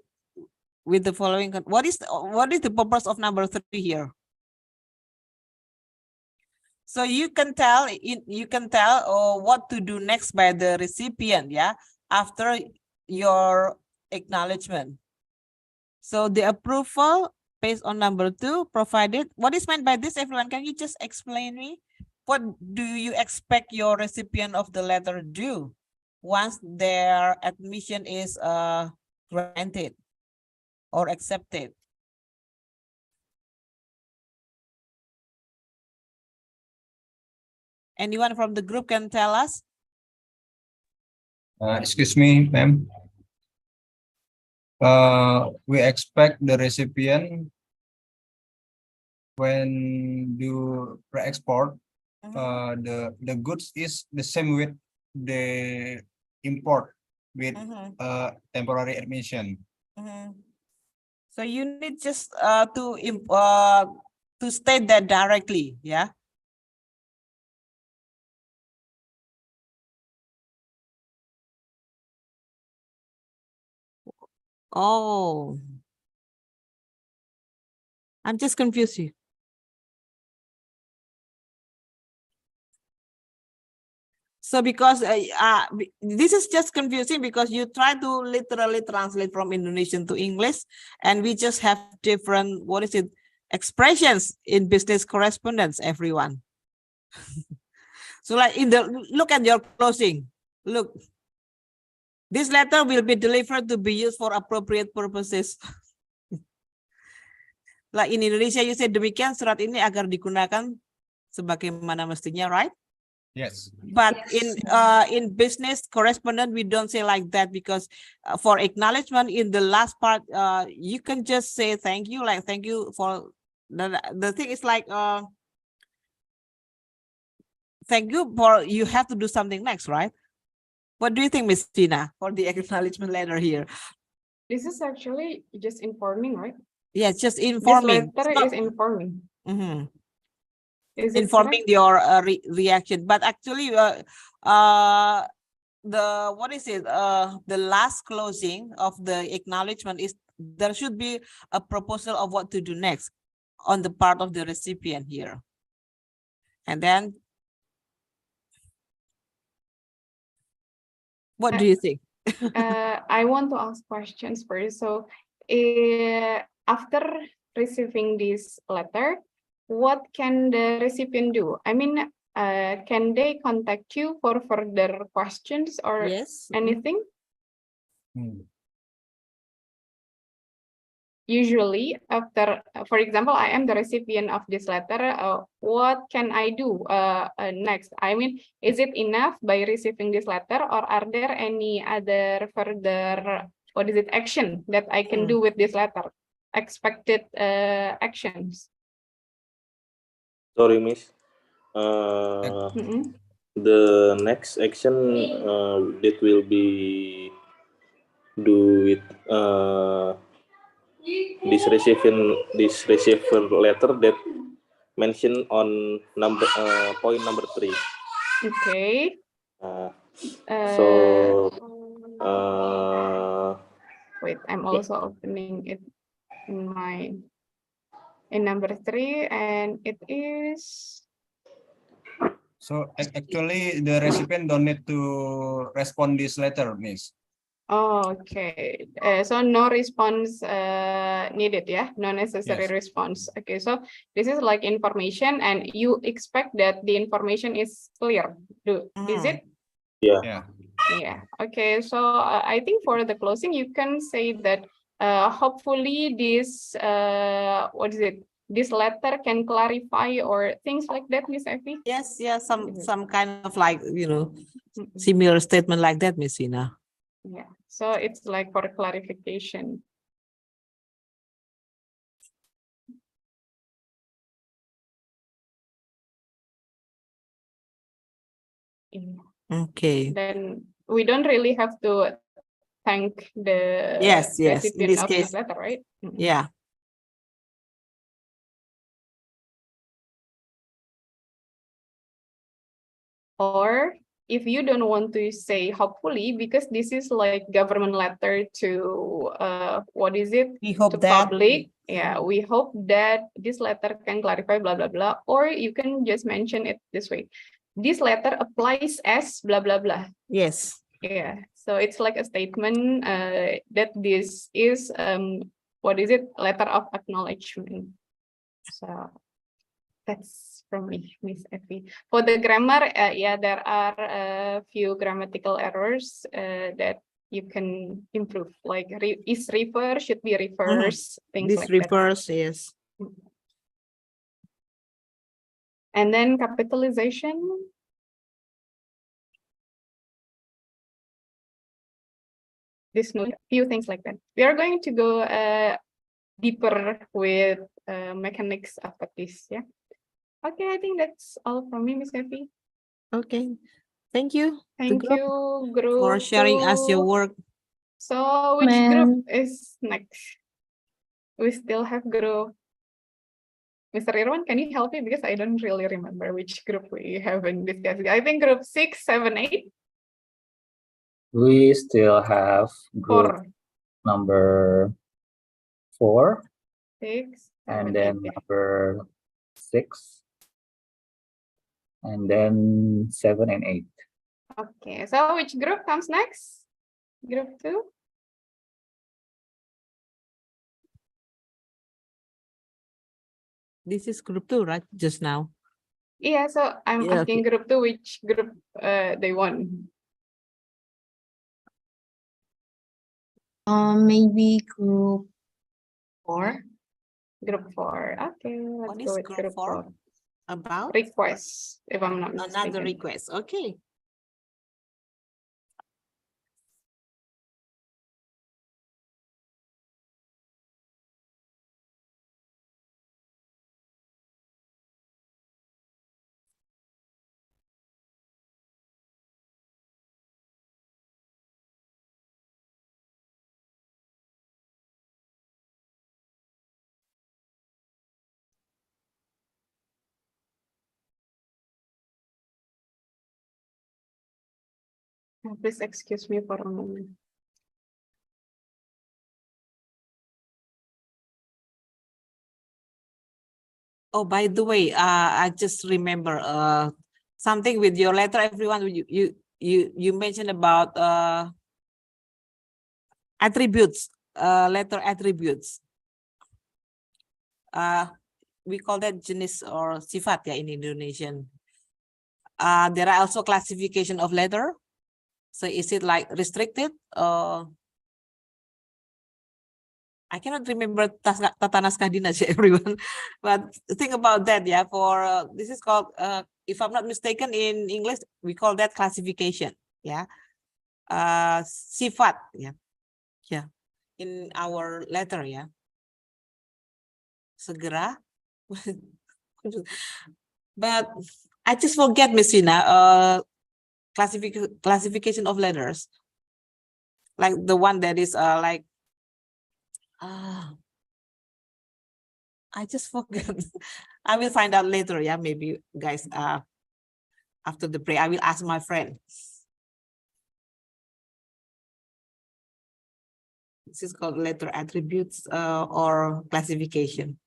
with the following. What is the purpose of number 3 here? So you can tell what to do next by the recipient, yeah, after your acknowledgement. So the approval based on number 2 provided. What is meant by this, everyone? Can you just explain me? What do you expect your recipient of the letter do once their admission is granted or accepted? Anyone from the group can tell us? Excuse me, ma'am. We expect the recipient when do re-export, the goods is the same with the import with temporary admission. So you need just to state that directly, yeah. Oh, I'm just confused here. So because this is just confusing because you try to literally translate from Indonesian to English, and we just have different, what is it, expressions in business correspondence, everyone. So like look at your closing. Look, this letter will be delivered to be used for appropriate purposes. Like in Indonesia, you say demikian surat ini agar digunakan sebagaimana mestinya, right? Yes. But in business correspondent, we don't say like that because for acknowledgement in the last part, you can just say thank you, like thank you for the thing is like thank you for, you have to do something next, right? What do you think, Miss Tina, for the acknowledgement letter here? This is actually just informing, right? Yes, just informing. This letter is informing. Is it informing correct? your reaction, but actually the what is it, the last closing of the acknowledgement is there should be a proposal of what to do next on the part of the recipient here. And then what do you think? I want to ask questions first. So after receiving this letter, what can the recipient do? I mean, can they contact you for further questions or Yes. anything? usually after, for example, I am the recipient of this letter, what can I do next? I mean, is it enough by receiving this letter, or are there any other further, what is it, action that I can do with this letter? Expected actions. Sorry, Miss. The next action that will be do with this receiver letter that mentioned on number point number 3. Okay. So wait, I'm also opening it in number 3, and it is. So actually, the recipient don't need to respond this letter, Miss. Oh, okay. So no response needed, yeah? No necessary Yes. response. Okay, so this is like information, and you expect that the information is clear. Is it? Yeah. Yeah. Yeah. Okay, so I think for the closing, you can say that hopefully this, what is it? This letter can clarify or things like that, Miss Effie? Yes, some kind of like, similar statement like that, Miss Vina. Yeah, so it's like for clarification. Okay. Then we don't really have to thank the Yes, in recipient this of this case, letter, right? yeah. Or if you don't want to say hopefully, because this is like government letter to what is it? We hope to that public. Yeah, we hope that this letter can clarify blah blah blah. Or you can just mention it this way. This letter applies as blah blah blah. Yes. Yeah, so it's like a statement that this is what is it? Letter of acknowledgement. So that's from me, Miss Effie. For the grammar, yeah, there are a few grammatical errors that you can improve. Like is refer should be refers, things This like refers, yes. that. And then capitalization. This note, few things like that. We are going to go deeper with mechanics after this, yeah. Okay, I think that's all from me, Miss Effie. Okay. Thank you. Thank you, group, for sharing us your 2. work. So which group is next? We still have group. Mr. Irwan, can you help me? Because I don't really remember which group we haven't discussed. I think group 6, 7, 8. We still have group 4. number 4, 6, 7, and 8. then Yeah. number 6, and then 7 and 8. Okay, so which group comes next? Group 2? This is group 2, right? Just now. Yeah, so I'm Yeah, asking group 2 which group they want. Maybe group 4. Group 4. Okay, let's What go is with group group 4? 4. About? Requests, if I'm not Another mistaken. request. Okay. Please excuse me for a moment. Oh, by the way, I just remember something with your letter, everyone. You mentioned about attributes, letter attributes. We call that jenis or sifat ya in Indonesian. There are also classification of letter. So is it like restricted? I cannot remember tata naskah dinas, everyone, but think about that. Yeah, for this is called, if I'm not mistaken, in English we call that classification. Yeah, sifat. Yeah, yeah, in our letter. Yeah, segera. But I just forget, Miss Vina, classification of letters, like the one that is like. I just forgot. I will find out later. Yeah, maybe guys. After the break, I will ask my friend. This is called letter attributes or classification.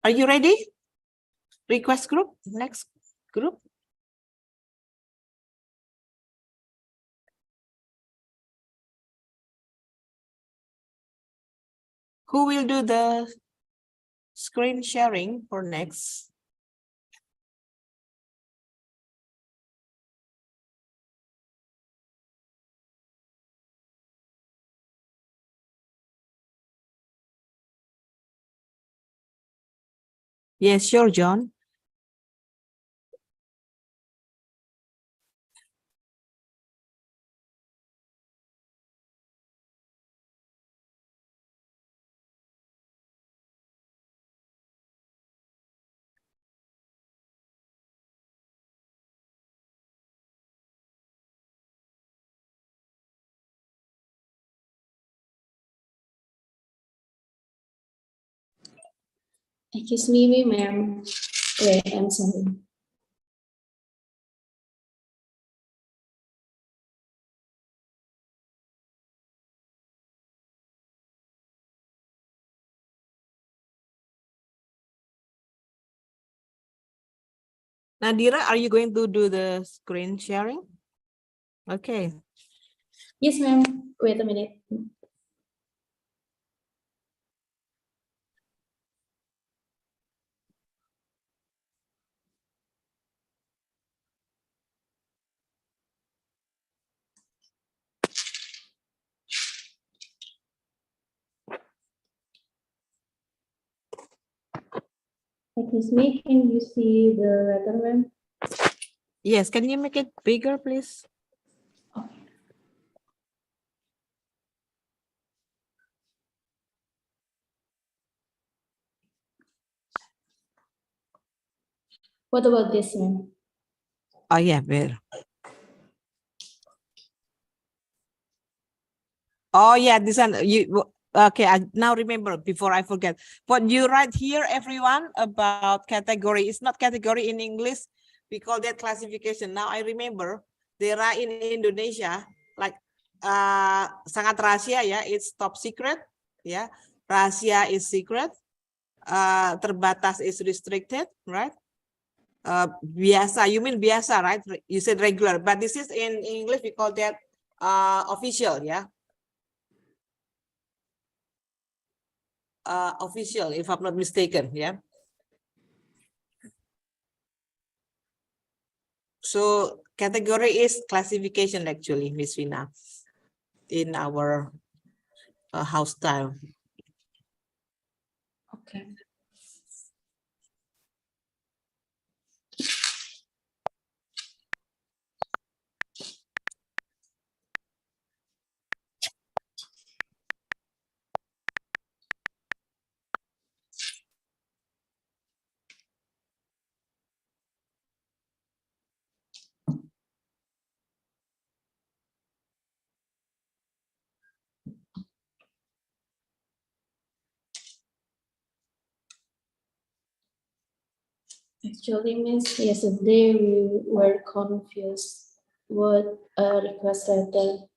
Are you ready? Request group. Next group. Who will do the screen sharing for next? Yes, sure, John. Excuse me, ma'am. Wait, I'm sorry. Nadira, are you going to do the screen sharing? Okay. Yes, ma'am. Wait a minute. Excuse me, can you see the letter, ma'am? Yes, can you make it bigger, please? What about this, ma'am? Oh yeah, better. Oh yeah, this one you okay. I now remember before I forget. What you write here, everyone, about category. It's not category in English. We call that classification. Now I remember there are in Indonesia like sangat rahasia ya. It's top secret. Yeah, rahasia is secret. Terbatas is restricted, right? Biasa, you mean biasa, right? You said regular, but this is in English we call that official, yeah. Official, if I'm not mistaken, yeah. So category is classification actually, Miss Vina, in our house style. Okay. Actually, Miss, yesterday we were confused what a request letter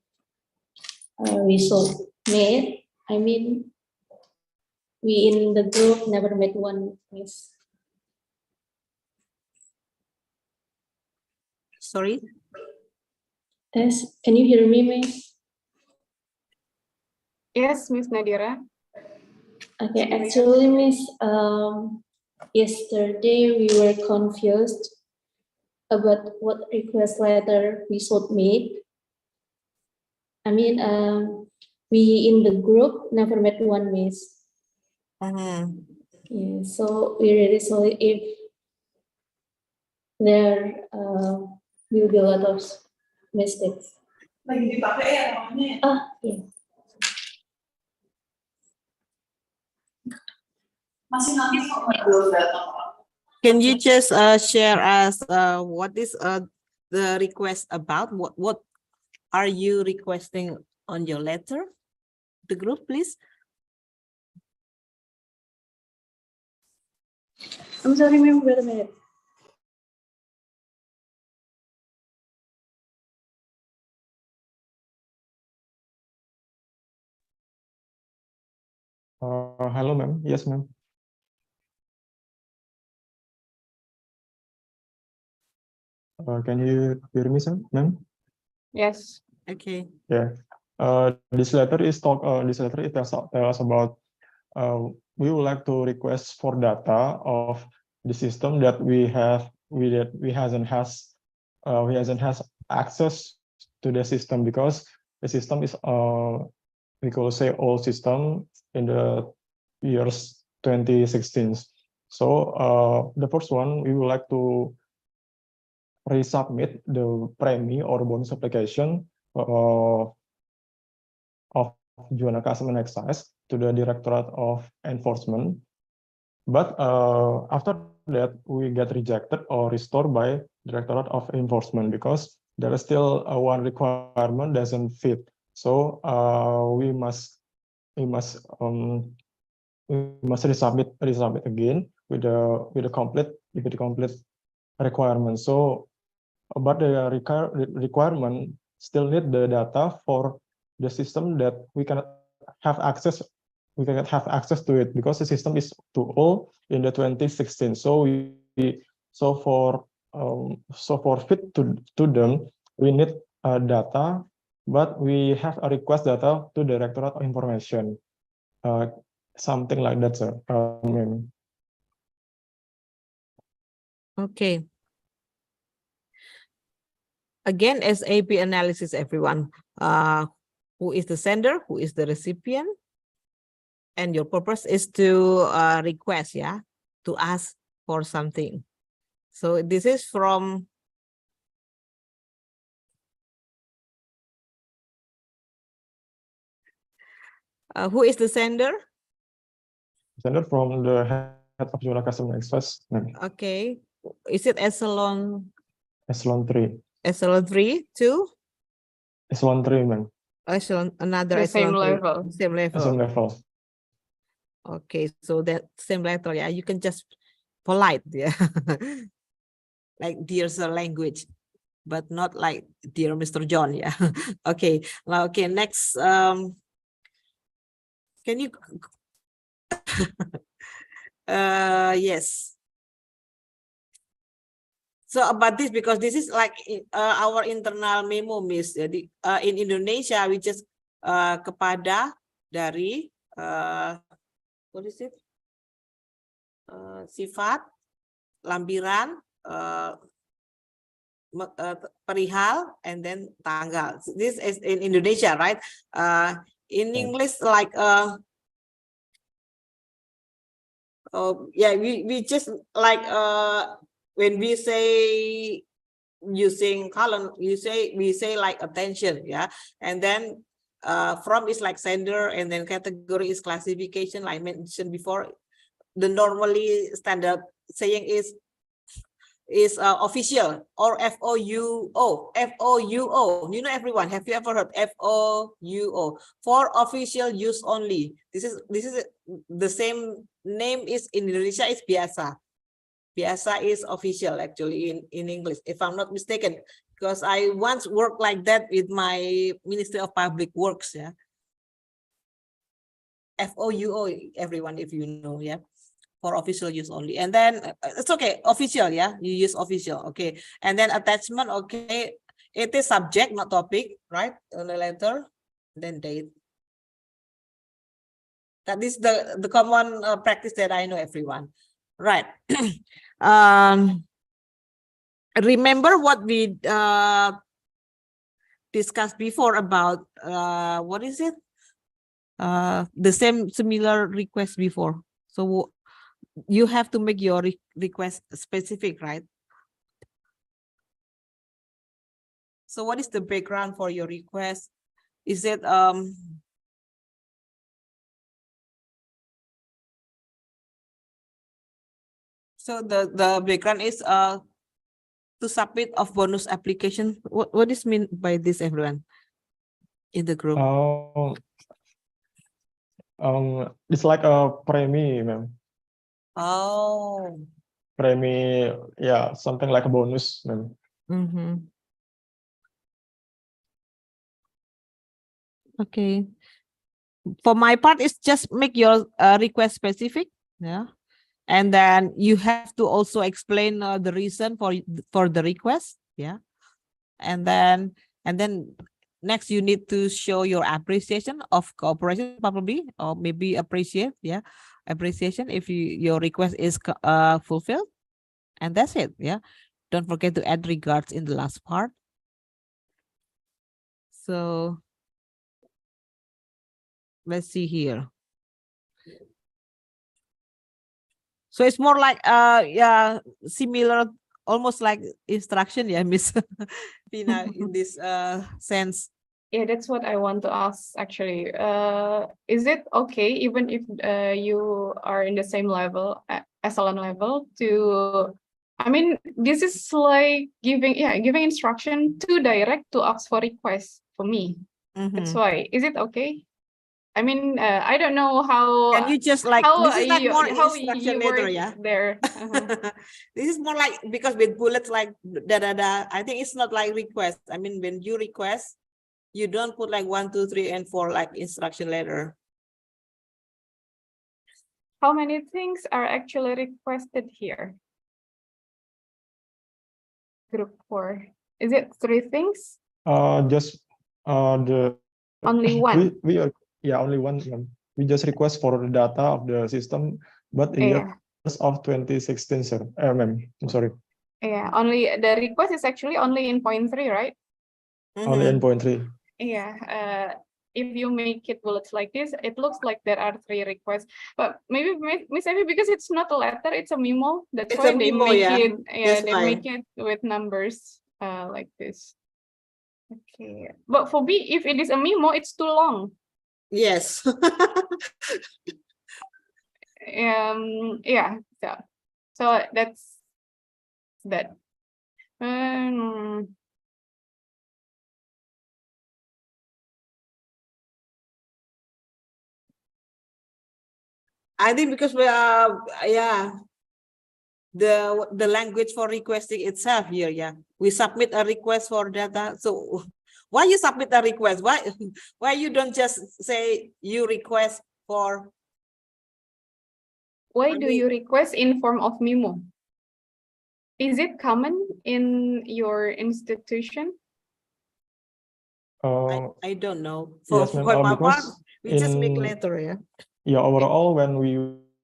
we so made. I mean, we in the group never made one, Miss. Sorry? Yes, can you hear me, Miss? Yes, Miss Nadira. Okay, actually, Miss, yesterday we were confused about what request letter we should make. I mean, we in the group never met one miss. Yeah, so we really sorry if there will be a lot of mistakes. Ah, yeah. Can you just share us what is the request about? What are you requesting on your letter? The group, please. I'm sorry, ma'am, wait a minute. Hello, ma'am. Yes, ma'am. Can you hear me, ma'am? Yes. Okay. Yeah. This letter is it tells us about we would like to request for data of the system that we hasn't has access to the system, because the system is we could say old system in the years 2016. So the first one, we would like to resubmit the premi or bonus application of Juana Customer Excise to the Directorate of Enforcement. But after that, we get rejected or restored by Directorate of Enforcement because there is still one requirement doesn't fit. So we must resubmit again with the complete requirement. So, but the requirement still need the data for the system that we cannot have access. We cannot have access to it because the system is too old in the 2016. So for fit to them, we need data, but we have a request data to the Directorate of Information, something like that, sir. Okay. Again, SAP analysis, everyone. Who is the sender? Who is the recipient? And your purpose is to request, yeah, to ask for something. So this is from who is the sender? Sender from the head of Juana Customer Excise. Okay. Is it echelon? Echelon 3. Echelon 3 too? Echelon 3, man. Echelon, another The echelon same 3. level. Same level. Same level. Okay, so that same level, yeah, you can just polite, yeah. Like dear sir language, but not like dear Mr. John, yeah. Okay, now, okay, next, can you, yes. So about this, because this is like our internal memo, Miss. Jadi in Indonesia, we just kepada dari what is it? Sifat, lampiran, perihal, and then tanggal. This is in Indonesia, right? In English, like yeah, we just like when we say using column, we say like attention, yeah, and then from is like sender, and then category is classification, like I mentioned before. The normally standard saying is official or FOUO. You know, everyone, have you ever heard FOUO? For official use only. This is the same name is in Indonesia is biasa. Biasa is official actually in English, if I'm not mistaken, because I once worked like that with my Ministry of Public Works, yeah. FOUO, everyone, if you know, yeah. For official use only, and then it's okay, official, yeah, you use official, okay, and then attachment, okay, it is subject, not topic, right, on the letter, then date. That is the common practice that I know, everyone, right? Remember what we discussed before about what is it? The similar request before. So you have to make your request specific, right? So what is the background for your request? Is it so the background is to submit of bonus application. What is mean by this, everyone in the group? It's like a premi, ma'am. Oh. Premi, yeah, something like a bonus, ma'am. Okay. For my part, it's just make your request specific, yeah, and then you have to also explain the reason for the request, yeah, and then next you need to show your appreciation of cooperation, probably, or maybe appreciate, yeah, appreciation if your request is fulfilled, and that's it, yeah. Don't forget to add regards in the last part. So let's see here. So it's more like yeah, similar, almost like instruction, yeah, Miss Pina, in this sense. Yeah, that's what I want to ask actually. Is it okay even if you are in the same level, echelon level, to, I mean, this is like giving instruction too direct to ask for request for me. That's why. Is it okay? I mean, I don't know how. Can you just like, this is like more how instruction you letter, work yeah? there. This is more like, because with bullets like da. I think it's not like request. I mean, when you request, you don't put like 1, 2, 3, and 4 like instruction letter. How many things are actually requested here? Group 4. Is it 3 things? Just the only one. We are, yeah, only one. We just request for the data of the system, but in years of 2016, sir. Ma'am, I'm sorry. Yeah, only the request is actually only in point 3, right? Only in point 3. Yeah. If you make it bullets like this, it looks like there are 3 requests. But maybe Miss Evie, because it's not a letter, it's a memo. That's why they make it. Yeah, they make it with numbers like this. Okay, but for me, if it is a memo, it's too long. Yes. Yeah. So that's that. I think because we are, yeah, the language for requesting itself here, yeah, we submit a request for data. So why you submit a request? Why you don't just say you request for? Why do you request in form of memo? Is it common in your institution? I don't know. Yes, ma'am. Because we just make letter, yeah. Yeah, overall, when we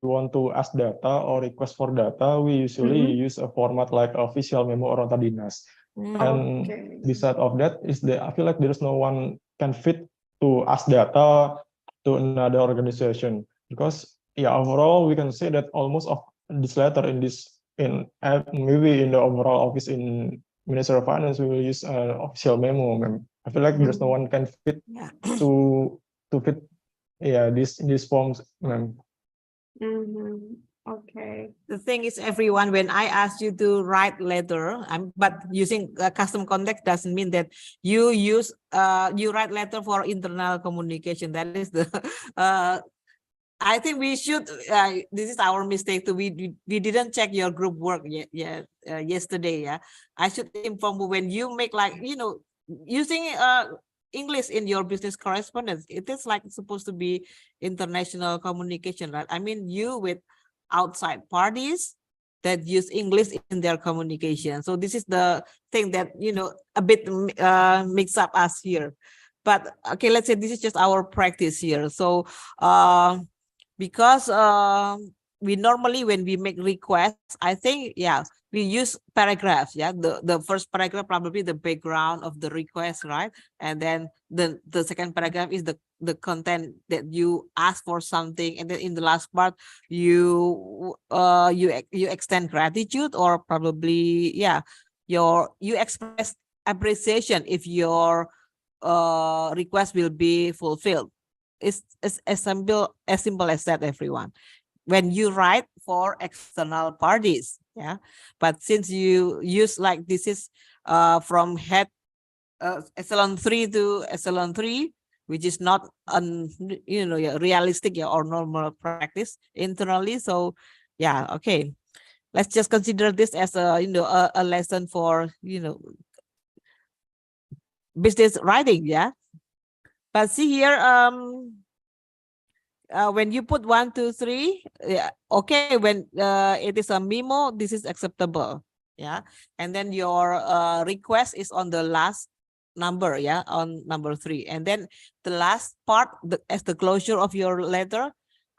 want to ask data or request for data, we usually use a format like official memo or nota dinas. And beside of that is I feel like there's no one can fit to ask data to another organization, because yeah, overall we can say that almost of this letter maybe in the overall office in Ministry of Finance, we will use an official memo. I feel like there's no one can fit to fit. Yeah, these forms, ma'am. Okay. The thing is, everyone, when I ask you to write letter, but using custom context doesn't mean that you use you write letter for internal communication. That is the I think we should. This is our mistake too. We didn't check your group work yesterday. Yeah, I should inform you when you make like using English in your business correspondence. It is like supposed to be international communication, right? I mean, you with outside parties that use English in their communication. So this is the thing that a bit mix up us here. But okay, let's say this is just our practice here. So because we normally, when we make requests, I think, yeah, we use paragraphs. Yeah, the first paragraph probably the background of the request, right? And then the second paragraph is the content that you ask for something, and then in the last part you extend gratitude, or probably you express appreciation if your request will be fulfilled. It's as simple as that, everyone. When you write for external parties, but since you use like this is from head echelon 3 to echelon 3, which is not realistic or normal practice internally. So okay, let's just consider this as a lesson for business writing. But see here, when you put 1, 2, 3, okay, when it is a memo, this is acceptable. And then your request is on the last number, on number 3. And then the last part, as the closure of your letter,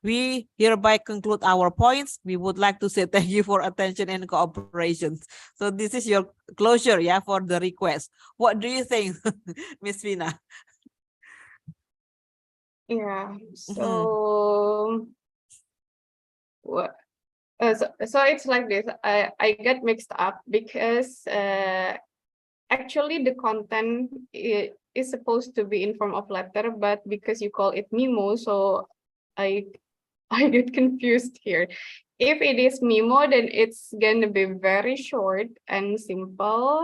we hereby conclude our points. We would like to say thank you for attention and cooperation. So this is your closure, for the request. What do you think, Miss Vina? Yeah, so so it's like this. I get mixed up because actually the content is supposed to be in form of letter, but because you call it memo, so I get confused here. If it is memo, then it's gonna be very short and simple,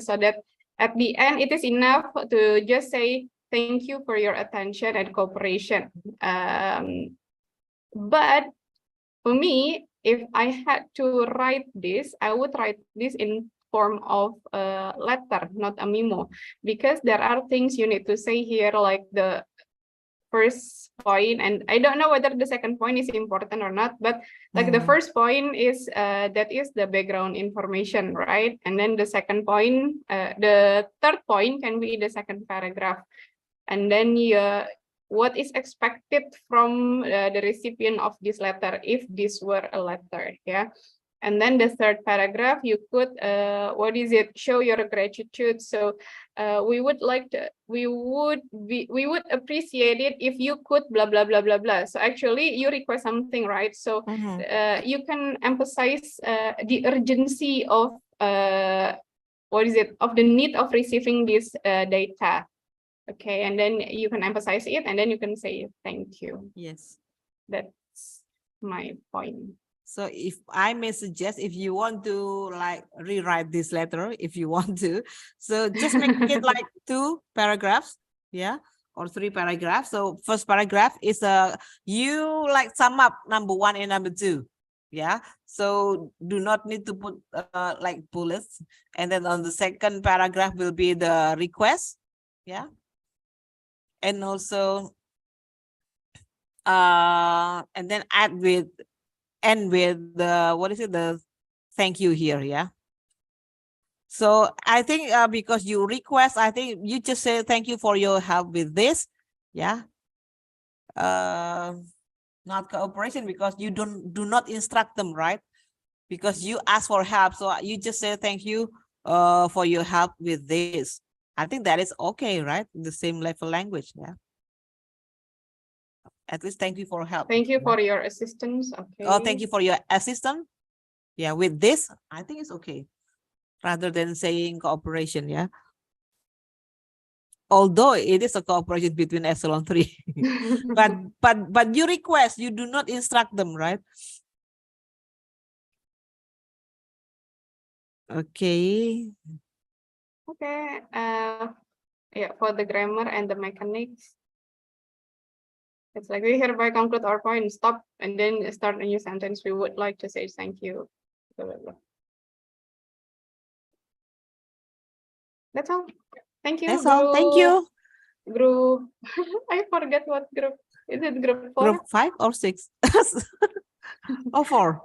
so that at the end it is enough to just say thank you for your attention and cooperation. But for me, if I had to write this, I would write this in form of a letter, not a memo, because there are things you need to say here, like the first point, and I don't know whether the second point is important or not, but like the first point is that is the background information, right? And then the second point, the third point can be the second paragraph, and then what is expected from the recipient of this letter if this were a letter, and then the third paragraph you could what is it, show your gratitude. So we would appreciate it if you could blah blah blah blah blah. So actually you request something, right? So you can emphasize the urgency of what is it, of the need of receiving this data. Okay, and then you can emphasize it, and then you can say thank you. Yes, that's my point. So if I may suggest, if you want to like rewrite this letter, if you want to, so just make it like 2 paragraphs, or 3 paragraphs. So first paragraph is you like sum up number 1 and number 2. So do not need to put like bullets. And then on the second paragraph will be the request. And also and then end with the what is it, the thank you here. So I think because you request, I think you just say thank you for your help with this. Not cooperation, because you do not instruct them, right? Because you ask for help, so you just say thank you for your help with this. I think that is okay, right? The same level language. At least thank you for help. Thank you for your assistance. Okay. Oh, thank you for your assistance. With this, I think it's okay. Rather than saying cooperation, Although it is a cooperation between echelon 3. but you request, you do not instruct them, right? Okay. Okay. For the grammar and the mechanics, it's like we hereby conclude our point, stop, and then start a new sentence. We would like to say thank you. Blah, blah, blah. That's all. Thank you. That's all. Thank you. Group. I forget what group. Is it group 4? Group 5 or 6? Or 4?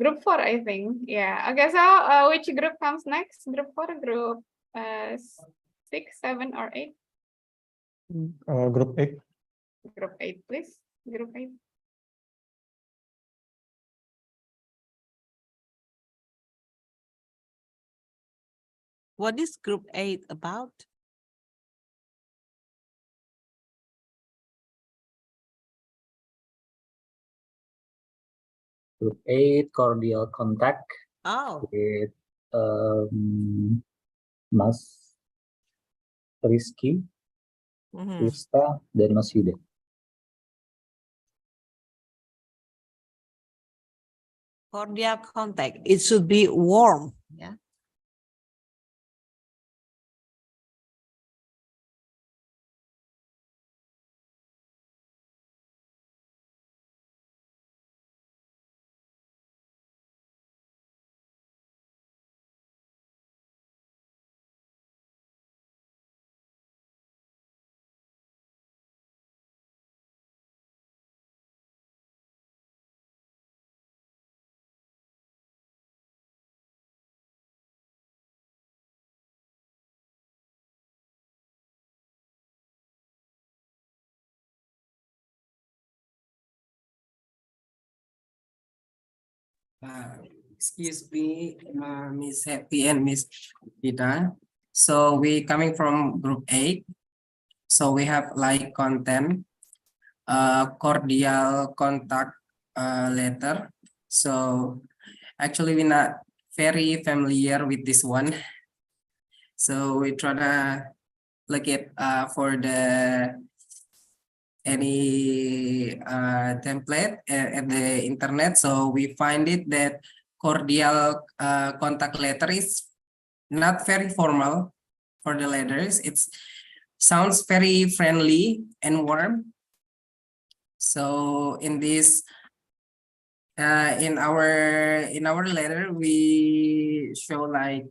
Group 4, I think. Yeah. Okay. So which group comes next? Group 4, group 6, 7, or 8? Group 8. Group 8, please. Group 8. What is group 8 about? Group 8, cordial contact Oh, with Mas Rizky, Krista, dan Mas Yuda. cordial contact. It should be warm. Yeah. Excuse me, Miss Happy and Miss Ida. So we coming from group 8. So we have like content, cordial contact letter. So actually we're not very familiar with this one. So we try to look at for the any template at the internet. So we find it that cordial contact letter is not very formal for the letters. It sounds very friendly and warm. So in this in our letter we show like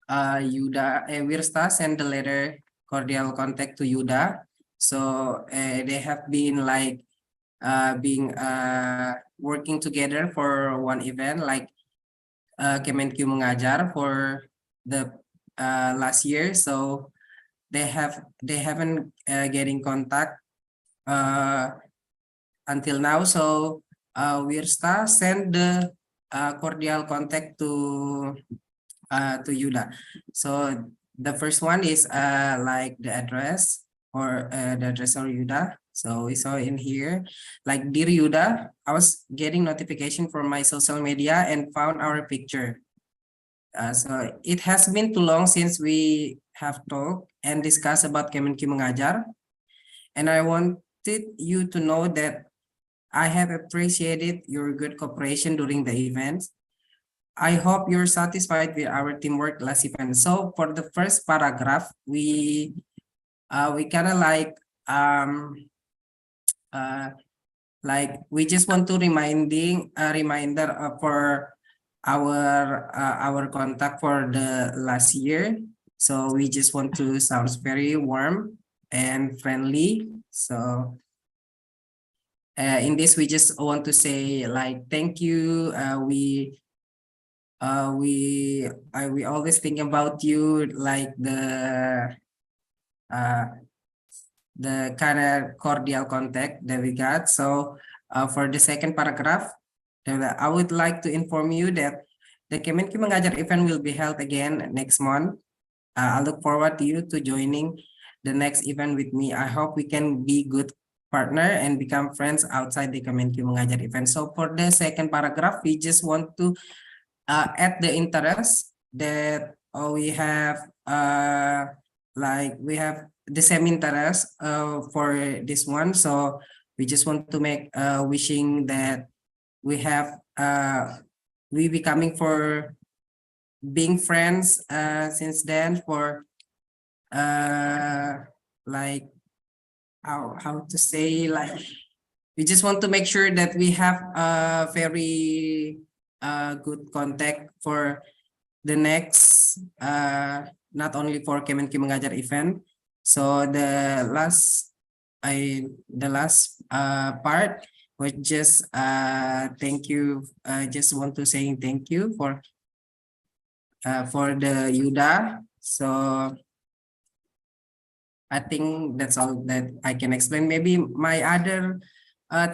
Yuda Wirsta send the letter cordial contact to Yuda. So they have been like being working together for one event like Kemenq Mengajar for the last year. So they haven't getting contact until now. So Wirsta send the cordial contact to Yuda. So the first one is like the address or the address of Yuda. So we saw in here, like dear Yuda, I was getting notification from my social media and found our picture. So it has been too long since we have talked and discussed about Kemenq Mengajar. And I wanted you to know that I have appreciated your good cooperation during the events. I hope you're satisfied with our teamwork last event. So for the first paragraph, we kind of like we just want to reminder for our contact for the last year. So we just want to sound very warm and friendly. So in this, we just want to say like thank you. We always think about you, like the kind of cordial contact that we got. So for the second paragraph, I would like to inform you that the Kemenq Mengajar event will be held again next month. I look forward to you to joining the next event with me. I hope we can be good partner and become friends outside the Kemenq Mengajar event. So for the second paragraph, we just want to add the interest that we have like we have the same interest for this one. So we just want to make wishing that we have we becoming for being friends since then for like how to say, like we just want to make sure that we have a very good contact for the next not only for Kemenq Mengajar event. So the last part was just thank you. Just want to say thank you for the Yuda. So I think that's all that I can explain. Maybe my other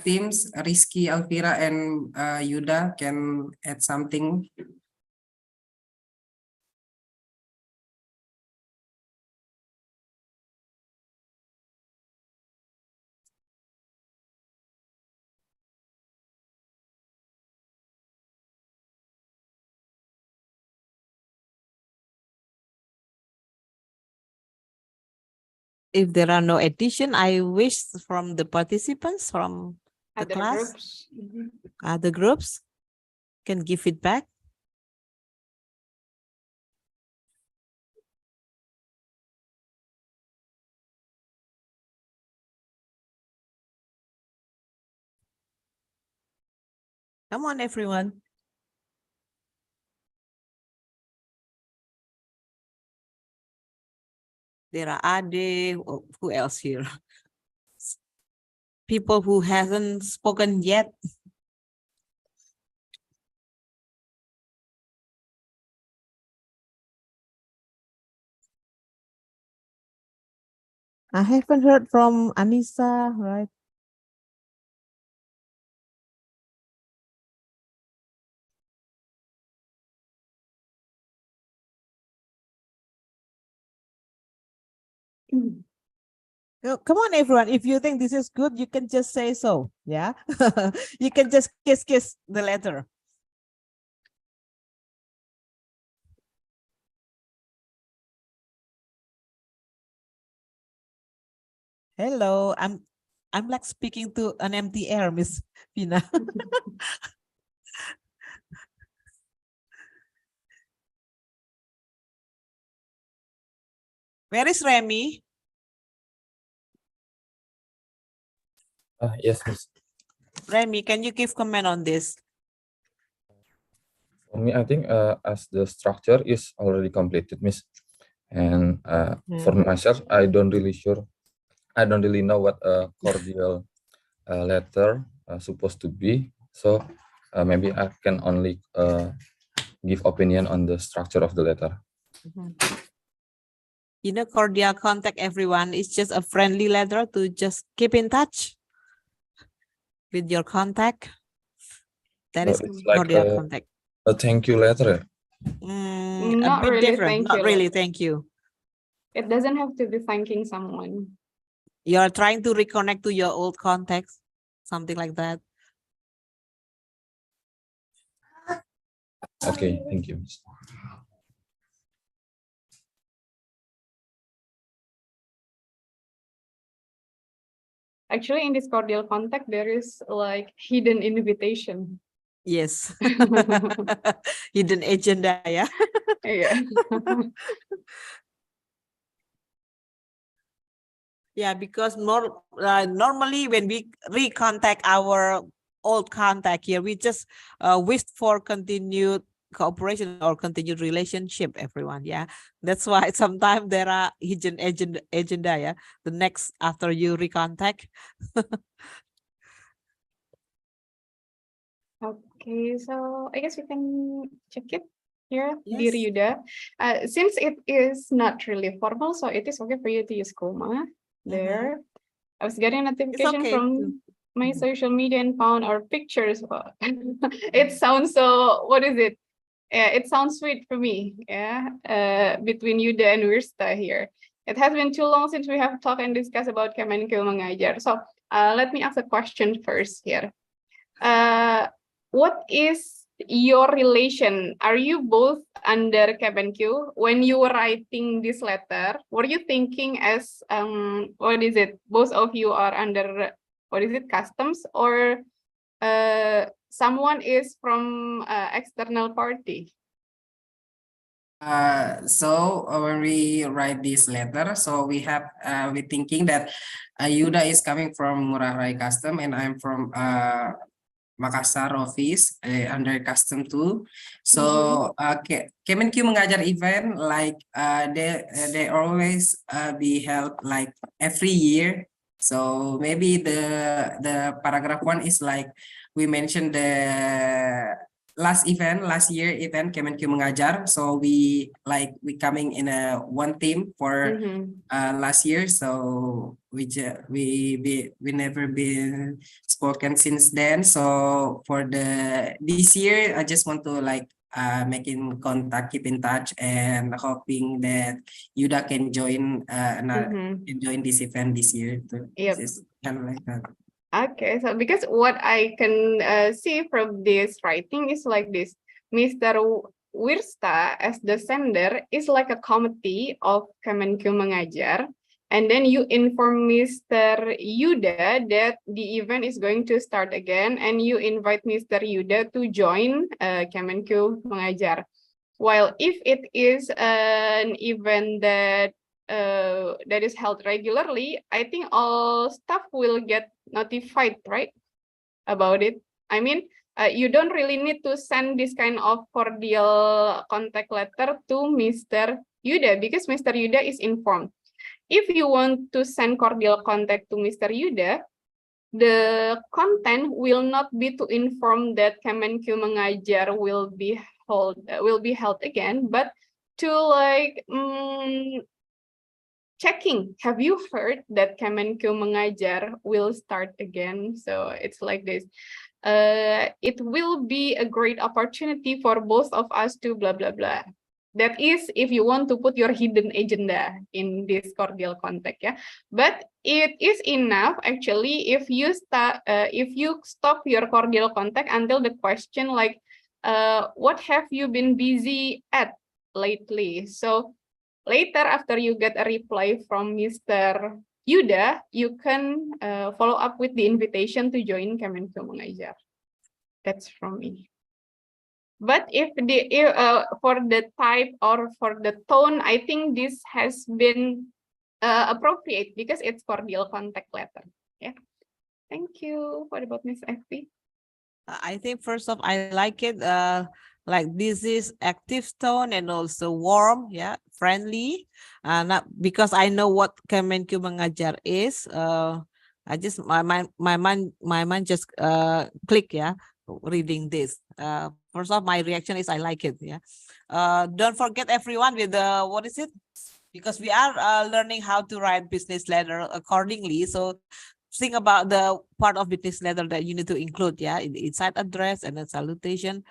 teams, Rizky, Alvira, and Yuda can add something. If there are no addition, I wish from the participants from the Other class, groups. Mhm. other groups can give feedback. Come on, everyone. There are Ade, who else here? People who hasn't spoken yet. I haven't heard from Anissa, right? Come on, everyone. If you think this is good, you can just say so. Yeah. You can just kiss the letter. Hello. I'm like speaking to an empty air, Miss Pina. Where is Remy? Yes, Miss. Remy, can you give comment on this? For me, I think as the structure is already completed, Miss. And for myself, I don't really know what a cordial letter supposed to be. So maybe I can only give opinion on the structure of the letter. You know, cordial contact, everyone. It's just a friendly letter to just keep in touch with your contact. That is It's like cordial contact. a thank you letter. A Not bit really different. thank Not you really letter. thank you. It doesn't have to be thanking someone. You're trying to reconnect to your old contacts, something like that. Okay, thank you, Miss. Actually, in this cordial contact, there is like hidden invitation. Yes. Hidden agenda, yeah. Yeah. Yeah, because normally when we recontact our old contact here, we just wish for continued cooperation or continued relationship, everyone. Yeah, that's why sometimes there are hidden agenda. Yeah, the next after you recontact. Okay, so I guess we can check it here, Yes. dear Yuda. Since it is not really formal, so it is okay for you to use comma there. I was getting a notification okay. from my social media and found our pictures. It sounds so, what is it? It sounds sweet for me, yeah, between Yuda and Wirsta here. It has been too long since we have talked and discussed about Kemenkeu Mengajar. So let me ask a question first here. What is your relation? Are you both under Kemenkeu? When you were writing this letter, were you thinking as, what is it? Both of you are under, what is it, customs, or someone is from external party? When we write this letter, so we thinking that Yuda is coming from Ngurah Rai Custom and I'm from Makassar office under custom too. So Kemenkeu Mengajar event like they always be held like every year. So maybe the paragraph one is like we mentioned the last year event Kemenkeu Mengajar. So we coming in a one team for last year. So we never been spoken since then. So for this year, I just want to making contact, keep in touch, and hoping that Yuda can join join this event this year too. Yep. It's kind of like that. Okay, so because what I can see from this writing is like this, Mr. Wirsta as the sender is like a committee of Kemenkeu Mengajar, And then you inform Mr. Yuda that the event is going to start again, and you invite Mr. Yuda to join Kemenku Mengajar. While if it is an event that that is held regularly, I think all staff will get notified, right, about it. I mean, you don't really need to send this kind of cordial contact letter to Mr. Yuda because Mr. Yuda is informed. If you want to send cordial contact to Mr. Yuda, the content will not be to inform that Kemenku Mengajar will be held again, but to like checking, have you heard that Kemenku Mengajar will start again? So it's like this. It will be a great opportunity for both of us to blah, blah, blah. That is if you want to put your hidden agenda in this cordial contact, yeah. But it is enough actually if you stop your cordial contact until the question like, what have you been busy at lately? So later after you get a reply from Mr. Yuda, you can follow up with the invitation to join Kemenku Mengajar. That's from me. But if for the type or for the tone, I think this has been appropriate because it's cordial contact letter. Yeah. Thank you. What about Miss FP? I think first off, I like it. Like this is active tone and also warm, yeah, friendly. Not because I know what Kemenku Mengajar is. I just my mind just click, yeah, reading this. First off, my reaction is I like it, yeah. Don't forget everyone with the what is it? Because we are learning how to write business letter accordingly. So think about the part of business letter that you need to include, yeah, in the inside address and the salutation.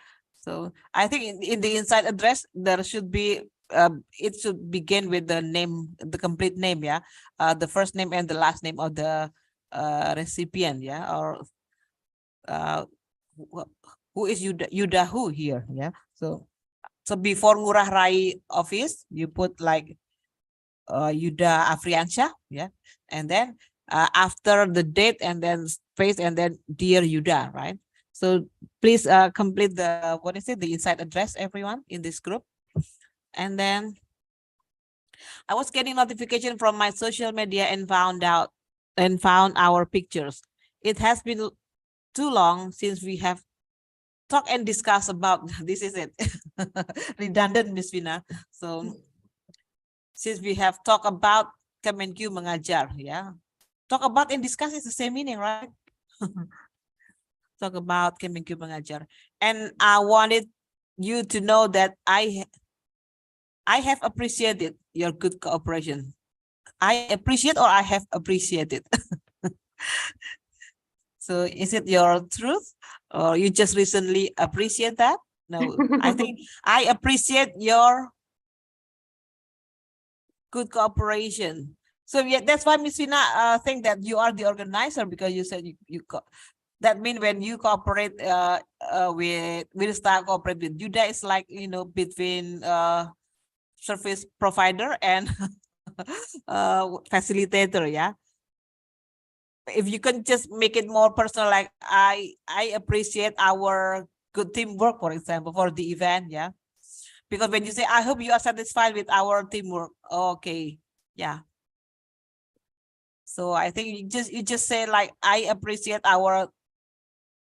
So I think in the inside address there should be it should begin with the name, the complete name, yeah, the first name and the last name of the recipient, yeah, or who is Yuda who here, yeah. So before Ngurah Rai office you put like Yuda Afriansyah, yeah, and then after the date and then space and then dear Yuda, right? So please complete the what is it, the inside address, everyone in this group. And then I was getting notification from my social media and found our pictures. It has been too long since we have talked and discussed about this is it. Redundant, Miss Vina. So since we have talked about Kemenku Mengajar, yeah. Talk about and discuss is the same meaning, right? Talk about Kemenku Mengajar. And I wanted you to know that I have appreciated your good cooperation. I appreciate or I have appreciated. So is it your truth or you just recently appreciate that? No, I think I appreciate your good cooperation. So yeah, that's why Miss Vina think that you are the organizer because you said you that means when you cooperate with start cooperate with Yuda, it's like, you know, between service provider and facilitator, yeah. If you can just make it more personal, like I appreciate our good teamwork, for example, for the event, yeah. Because when you say I hope you are satisfied with our teamwork, okay, yeah. So I think you just say like I appreciate our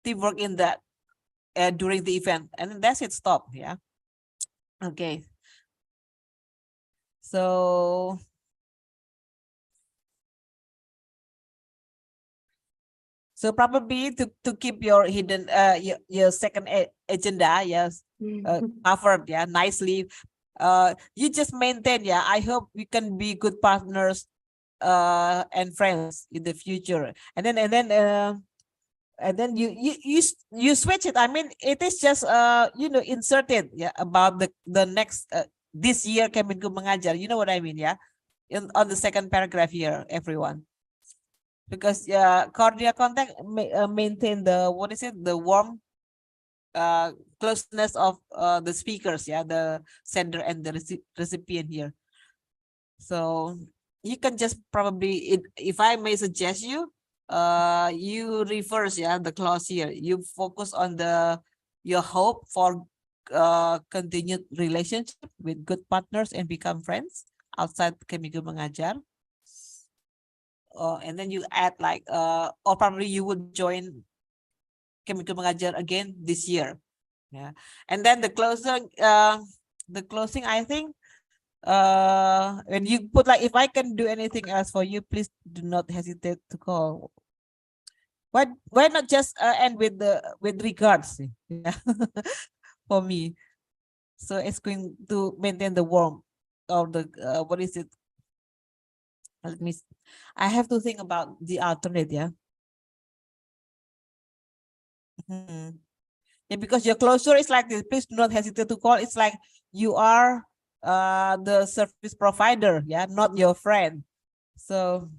teamwork in that during the event, and that's it. Stop. Yeah. Okay. So probably to keep your hidden your second agenda, yes, covered, yeah, nicely. You just maintain, yeah. I hope we can be good partners and friends in the future, and then you switch it. I mean, it is just you know, inserted, yeah, about the next this year Kemenku Mengajar. You know what I mean, yeah, on the second paragraph here, everyone. Because cordial contact maintain the what is it, the warm closeness of the speakers, yeah, the sender and the recipient here. So you can just probably, if I may suggest you, you reverse, the clause here. You focus on your hope for continued relationship with good partners and become friends outside Kemikul Mengajar. And then you add like, or probably you would join Kemikul Mengajar again this year. Yeah. And then the closing, I think, when you put like, if I can do anything else for you, please do not hesitate to call. Why not just end with regards? Yeah. For me, so it's going to maintain the warmth or the what is it? Let me. I have to think about the alternate. Yeah. Yeah, because your closure is like this. Please do not hesitate to call. It's like you are the service provider, yeah, not your friend. So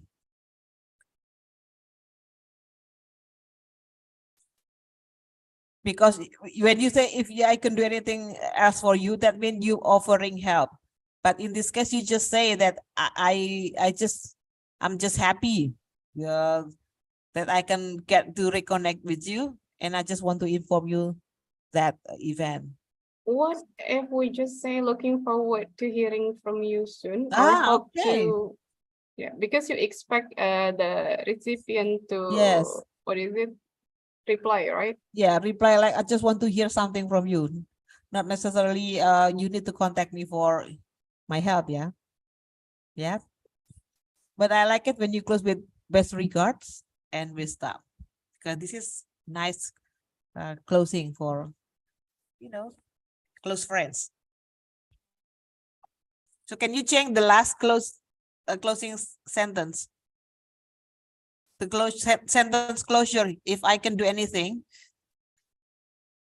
because when you say if I can do anything else for you, that means you offering help. But in this case, you just say that I'm just happy that I can get to reconnect with you, and I just want to inform you that event. What if we just say looking forward to hearing from you soon, or hope to, yeah, because you expect the recipient to, what is it, reply, right? Yeah, reply like, I just want to hear something from you. Not necessarily you need to contact me for my help, yeah. Yeah. But I like it when you close with best regards and with stuff. Because this is nice closing for, close friends. So can you change the last closing sentence? The sentence closure, if I can do anything,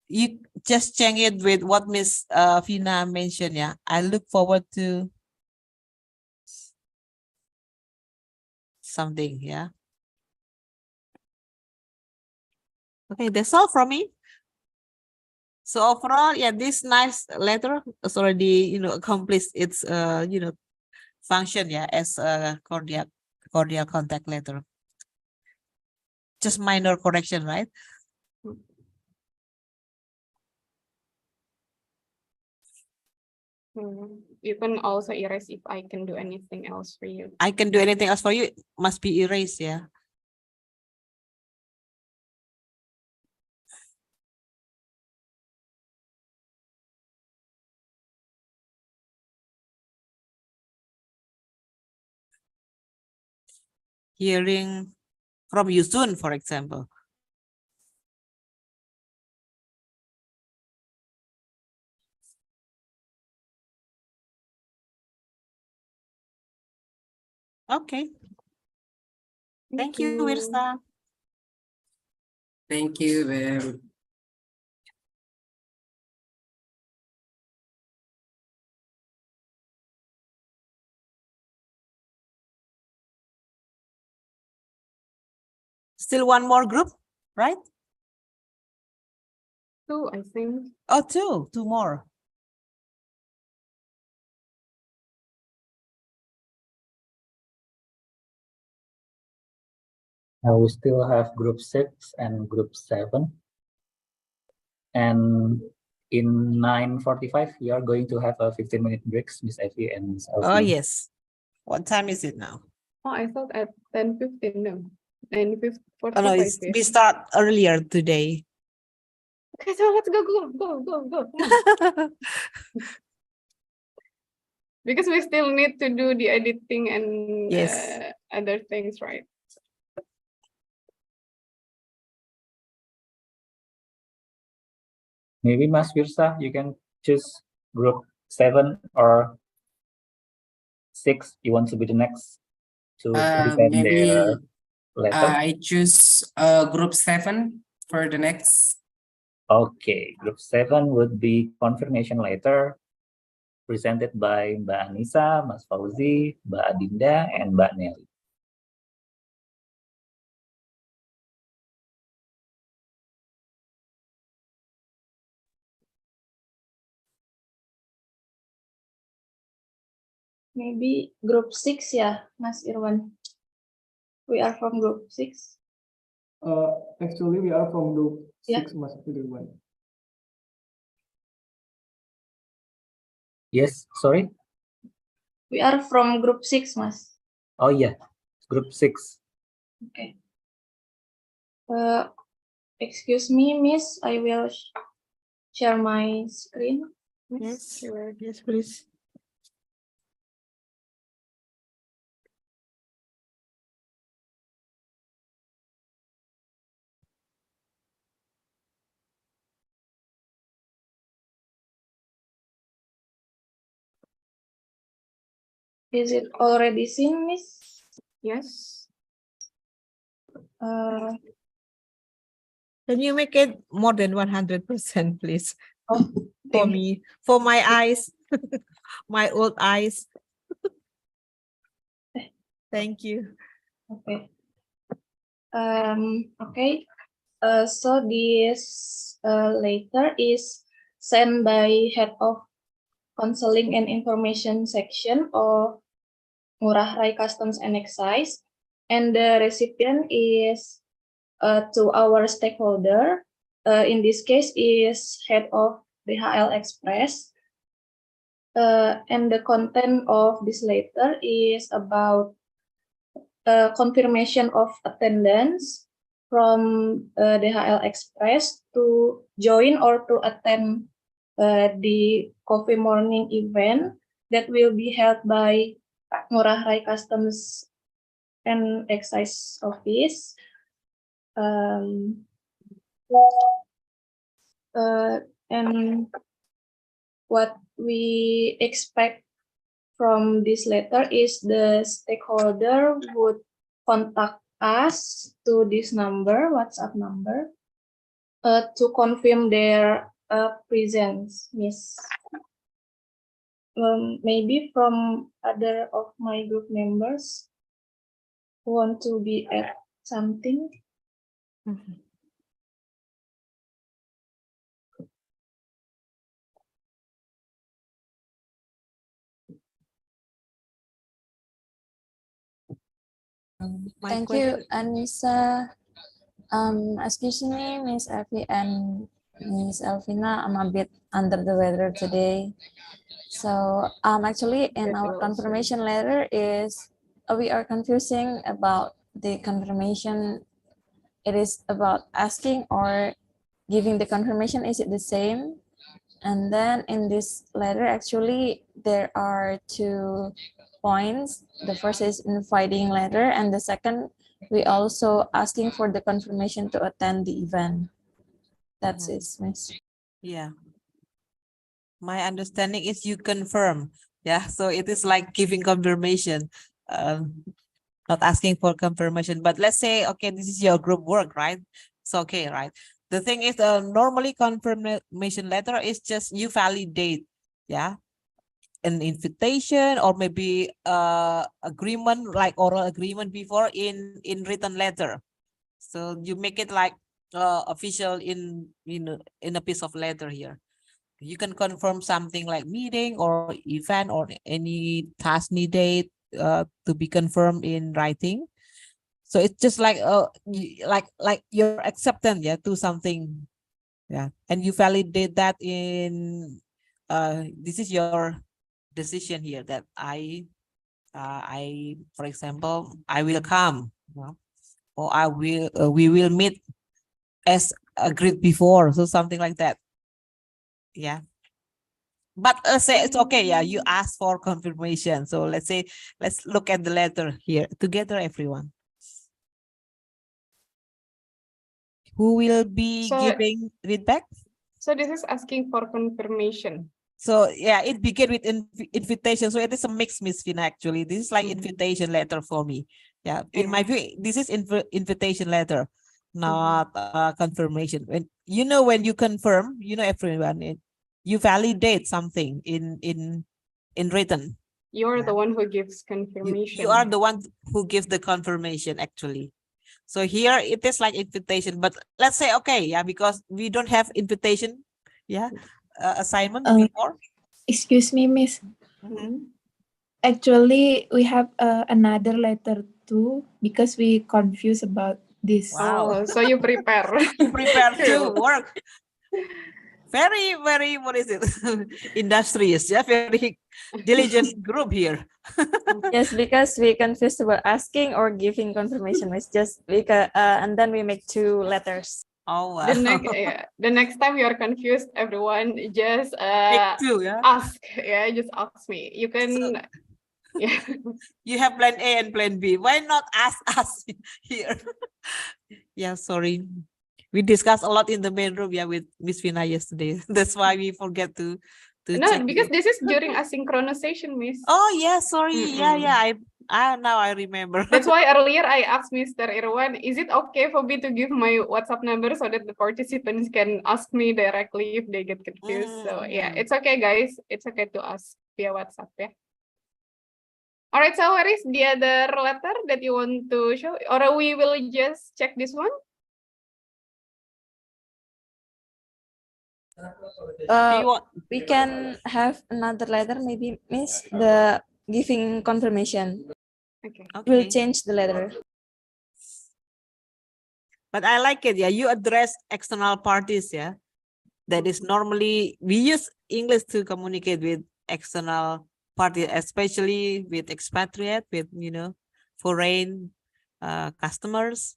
you just change it with what Miss Fina mentioned. Yeah, I look forward to something. Yeah. Okay, that's all from me. So overall, yeah, this nice letter has already, accomplished its, function, yeah, as a cordial contact letter. Just minor correction, right? You can also erase if I can do anything else for you. I can do anything else for you, must be erased, yeah. Hearing from you soon, for example. Okay. Thank you, Wirsa. Thank you, Bem. Still one more group, right? Two, I think. Oh, two more. We still have group 6 and group 7. And in 9:45, we are going to have a 15-minute breaks, Miss Effie and Miss Elsie. Oh, yes. What time is it now? Oh, I thought at 10:15, no. 9:45. Oh, no, we start earlier today. Okay, so let's go. Come on. Because we still need to do the editing and other things, right? Maybe Mas Wirsa, you can choose group 7 or 6. You want to be the next to present their letter? I choose group 7 for the next. Okay, group 7 would be confirmation letter presented by Mbak Anissa, Mas Fauzi, Mbak Adinda, and Mbak Nelly. Maybe group 6 ya, Mas Irwan. We are from group 6. Actually, we are from group Yeah. 6, Mas Irwan. Yes, sorry. We are from group 6, Mas. Oh yeah, group 6. Okay. Excuse me, Miss. I will share my screen. Miss. Yes, yes, please. Is it already seen, Miss? Yes. Can you make it more than 100%, please? Oh, For me, for my eyes, my old eyes. Thank you. Okay. Okay. So this letter is sent by head of counseling and information section of Ngurah Rai Customs and Excise, and the recipient is to our stakeholder. In this case, is head of DHL Express. And the content of this letter is about confirmation of attendance from DHL Express to join or to attend the coffee morning event that will be held by Ngurah Rai Customs and Excise Office. And what we expect from this letter is the stakeholder would contact us to this number, WhatsApp number, to confirm their presence, Miss. Maybe from other of my group members want to be add something. Thank you, Anissa. Excuse me, Miss Effie and Miss Elvina. I'm a bit under the weather today. So actually in our confirmation letter is we are confusing about the confirmation. It is about asking or giving the confirmation. Is it the same? And then in this letter, actually, there are 2 points. The first is inviting letter, and the second, we also asking for the confirmation to attend the event. That's it, Miss. Yeah. My understanding is you confirm. Yeah. So it is like giving confirmation, not asking for confirmation. But let's say, okay, this is your group work, right? It's okay, right? The thing is, normally confirmation letter is just you validate, yeah, an invitation or maybe agreement, like oral agreement before in written letter. So you make it like official in a piece of letter here. You can confirm something like meeting or event or any task needed to be confirmed in writing. So it's just like like your acceptance, yeah, to something, yeah, and you validate that in this is your decision here that I for example I will come, you know, or I will we will meet as agreed before, so something like that, yeah. But say it's okay, yeah, you ask for confirmation. So let's say, let's look at the letter here together, everyone. Who will be giving feedback? So this is asking for confirmation. So yeah, it began with invitation. So it is a mix, Miss Fina, actually. This is like invitation letter for me. Yeah, in my view, this is invitation letter, not confirmation. When when you confirm, everyone, you validate something in written. You're the one who gives confirmation. You are the one who gives the confirmation, actually. So here it is like invitation, but let's say, okay, yeah, because we don't have invitation, yeah, assignment before. Excuse me, Miss. Actually, we have another letter too because we confused about this. Wow. Oh, so you prepare. You prepare to Cool. work. Very, very, what is it? Industrious, yeah, very diligent group here. Yes, because we confused about asking or giving confirmation. It's just because and then we make 2 letters. Oh, wow. The next time you are confused, everyone just Take 2, yeah. ask. Yeah, just ask me. You can. Yeah. You have plan A and plan B. Why not ask us here? Yeah, sorry. We discussed a lot in the main room, yeah, with Miss Vina yesterday. That's why we forget to No, check because it. this is during asynchronization, Miss. Oh yeah, sorry. Yeah, Mm-mm. yeah. I now I remember. That's why earlier I asked Mr. Irwan, is it okay for me to give my WhatsApp number so that the participants can ask me directly if they get confused? So yeah, it's okay, guys. It's okay to ask via WhatsApp, yeah. All right, so where is the other letter that you want to show? Or we will just check this one? We can have another letter, maybe, Miss, the giving confirmation. Okay. We'll change the letter. But I like it. Yeah, you address external parties. Yeah, that is normally we use English to communicate with external parties, especially with expatriate, with foreign customers.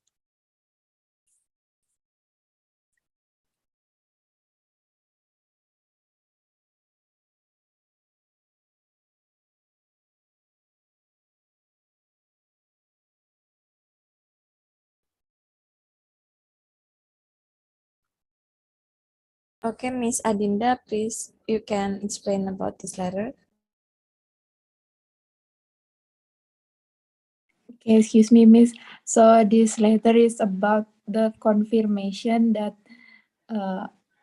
Okay, Miss Adinda, please, you can explain about this letter. Okay, excuse me, Miss. So this letter is about the confirmation that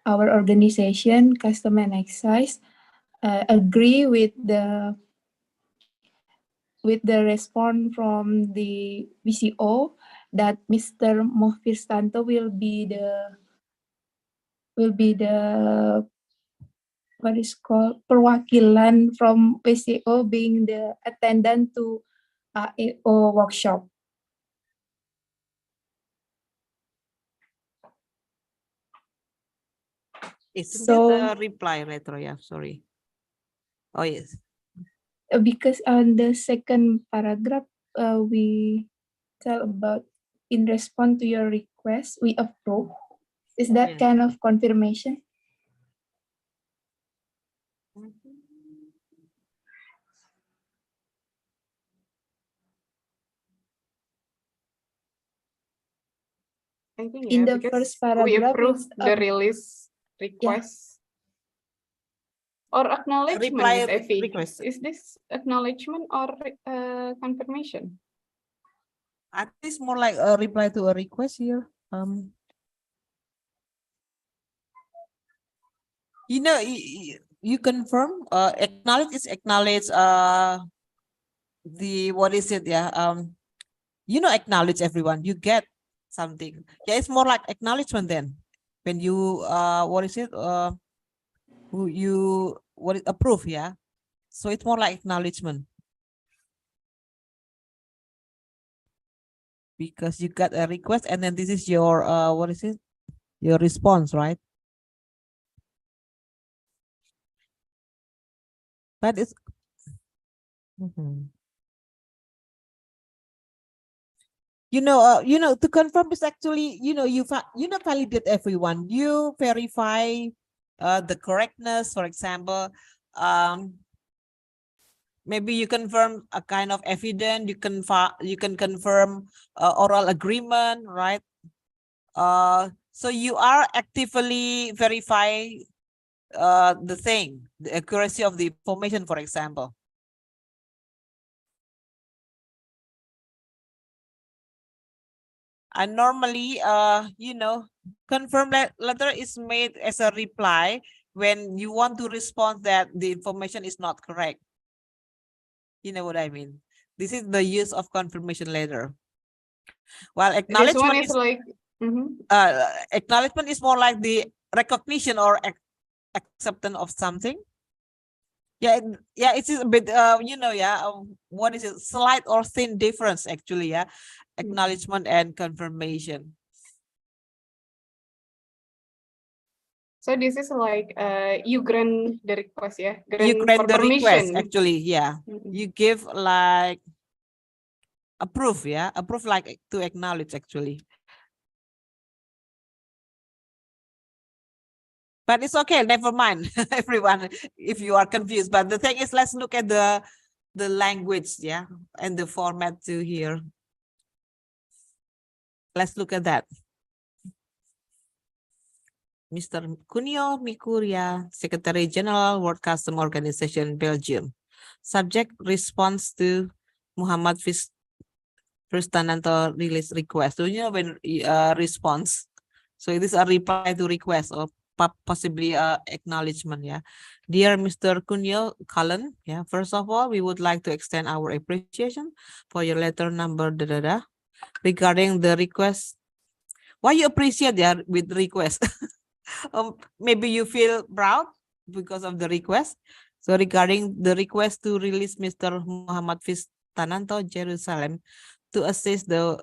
our organization, Custom and Excise, agree with the response from the VCO that Mr. Mohfir Stanto will be the what is called perwakilan from VCO being the attendant to AO workshop. Isn't So- it a reply letter? Yeah, sorry. Oh yes. Because on the second paragraph, we tell about in response to your request, we approve. Is that Yeah. kind of confirmation? I think In yeah, the because first paragraph, we approved it's the release request. Or acknowledgement, Reply Miss Effie. request. Is this acknowledgement or confirmation? I think it's more like a reply to a request here. You confirm. Acknowledge is acknowledge. The what is it? Yeah. Acknowledge everyone. You get something. Yeah, it's more like acknowledgement then. When you what is it? Approve? Yeah. So it's more like acknowledgement. Because you got a request and then this is your what is it? Your response, right? But it's to confirm is actually you validate everyone. You verify the correctness. For example, maybe you confirm a kind of evidence. You can confirm oral agreement, right? So you are actively verify the thing, the accuracy of the information, for example. And normally, confirm letter is made as a reply when you want to respond that the information is not correct. You know what I mean? This is the use of confirmation letter. While acknowledgement This one is like acknowledgement is more like the recognition or acceptance of something. Yeah, yeah, it's a bit, you know, yeah, what is it? Slight or thin difference, actually, yeah. Acknowledgement and confirmation. So this is like you grant the request, yeah? You grant for the request, permission. actually, yeah. You give like approve, yeah, approve like to acknowledge, actually. But it's okay, never mind, everyone, if you are confused. But the thing is, let's look at the language, yeah, and the format too here. Let's look at that. Mr. Cunio Mikuria, Secretary General, World Customs Organization, Belgium. Subject response to Muhammad Fistananto release request. So you know when response. So it is a reply to request or possibly acknowledgement. Yeah, dear Mr. Cunio Cullen. Yeah, first of all, we would like to extend our appreciation for your letter number regarding the request. Why you appreciate, yeah, with request? Maybe you feel proud because of the request. So regarding the request to release Mr. Muhammad Fistananto Jerusalem to assist the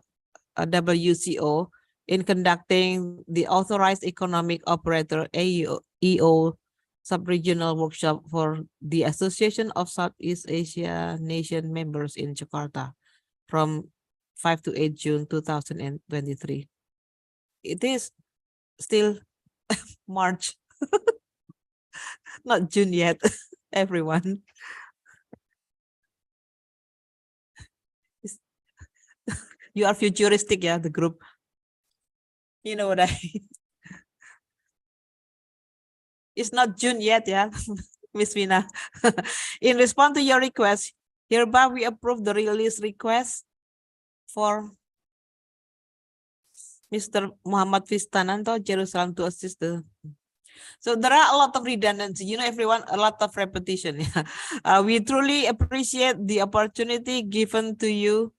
WCO in conducting the authorized economic operator EO sub-regional workshop for the Association of Southeast Asia Nation members in Jakarta from 5 to 8 June 2023. It is still March, not June yet, everyone. You are futuristic, yeah, the group. You know what I mean? It's not June yet, yeah, Miss Vina. In response to your request, hereby we approve the release request for Mr. Muhammad Fistananto Jerusalem to assist the. So there are a lot of redundancy, you know, everyone, a lot of repetition. We truly appreciate the opportunity given to you,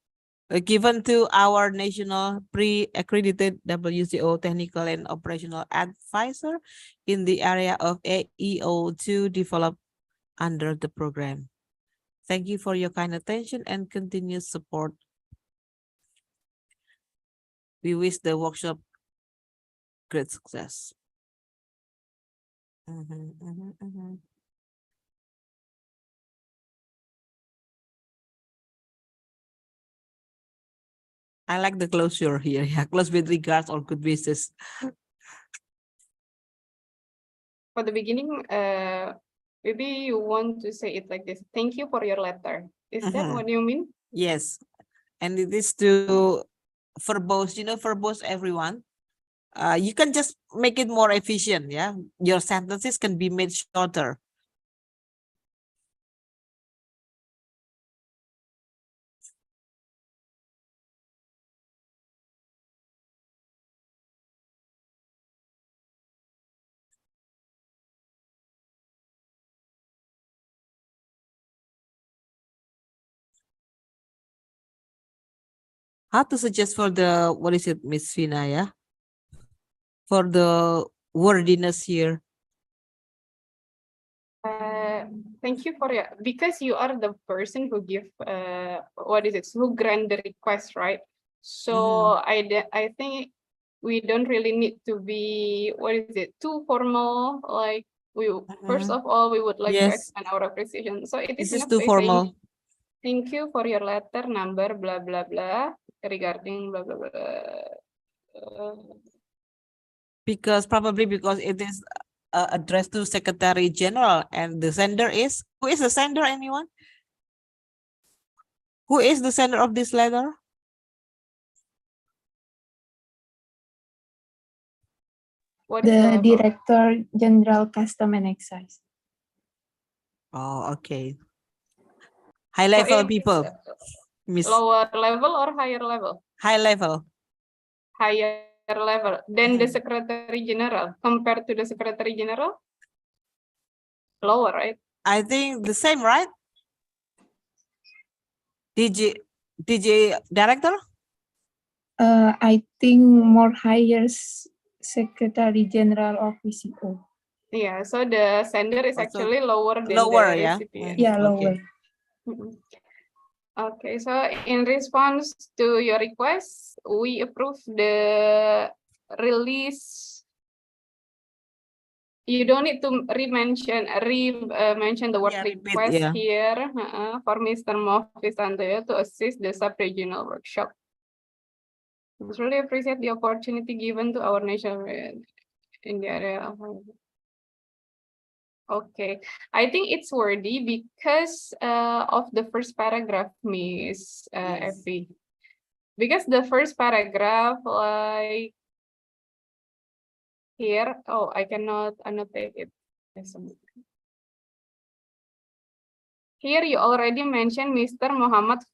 given to our national pre-accredited WCO technical and operational advisor in the area of AEO to develop under the program. Thank you for your kind attention and continued support. We wish the workshop great success. I like the closure here. Yeah, close with regards or good wishes. For the beginning, maybe you want to say it like this. Thank you for your letter. Is that what you mean? Yes. And it is to verbose, you know, verbose everyone. You can just make it more efficient. Yeah. Your sentences can be made shorter. How to suggest for the, what is it, Miss Fina, yeah? For the wordiness here. Thank you for your, because you are the person who give, what is it, who grant the request, right? So I think we don't really need to be, what is it, too formal. Like we, first of all, we would like to extend our appreciation. So it is enough too by saying, formal. thank you for your letter number, blah, blah, blah, regarding blah, blah, blah. Because probably because it is addressed to Secretary General and the sender is, who is the sender, anyone? Who is the sender of this letter? The Director General Custom and Excise. Oh, okay. High level people. Miss. Lower level or higher level? High level. Higher level than the Secretary General. Compared to the Secretary General? Lower, right? I think the same, right? DJ Director? I think more higher Secretary General of VCO. Yeah, so the sender is Also actually lower than lower, the yeah? recipient. Yeah, Okay. lower. Mhm. Okay, so in response to your request, we approve the release. You don't need to mention the word Yeah, repeat, request yeah. here for Mr. Mofis Antoyo to assist the sub-regional workshop. We really appreciate the opportunity given to our national in the area of. Okay, I think it's worthy because of the first paragraph, Miss Yes. Effie. Because the first paragraph, like here, oh, I cannot annotate it. Here you already mentioned Mr. Muhammad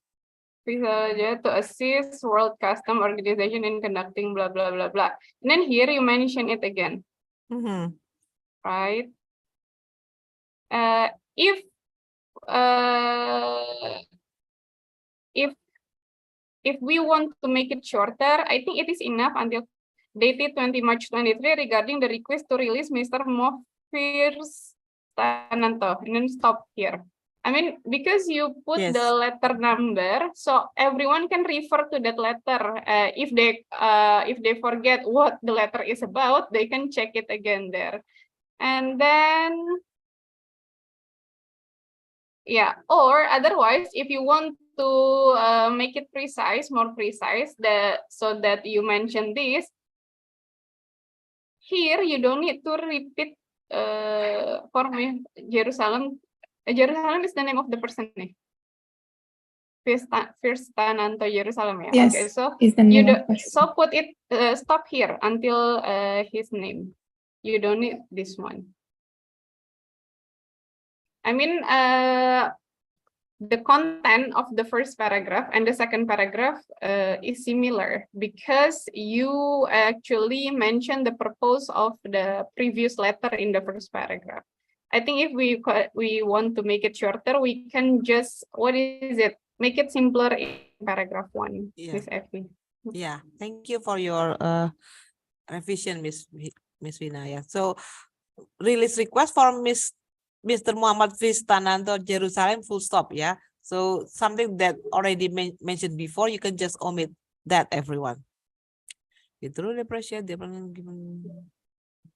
PJJ to assist World Custom Organization in conducting blah blah blah blah. And then here you mention it again, right? If if we want to make it shorter, I think it is enough until dated 20 March 23 regarding the request to release Mr. Mofis Tananto, and then stop here. I mean, because you put Yes. the letter number, so everyone can refer to that letter. If they forget what the letter is about, they can check it again there. And then, yeah, or otherwise, if you want to make it precise, more precise, so that you mention this, here you don't need to repeat for me, Jerusalem. Jerusalem is the name of the person. Tananto Jerusalem. Yeah. Yes, Okay, so is the you name do, of person. so put it stop here until his name. You don't need this one. I mean, the content of the first paragraph and the second paragraph is similar because you actually mentioned the purpose of the previous letter in the first paragraph. I think if we want to make it shorter, we can just, what is it? Make it simpler in paragraph 1, Yeah. Miss Effie. Yeah, thank you for your revision, Miss Vinaya. So release request for Mr. Muhammad Tananto Jerusalem, full stop, yeah. So something that already mentioned before, you can just omit that, everyone. We truly appreciate the given.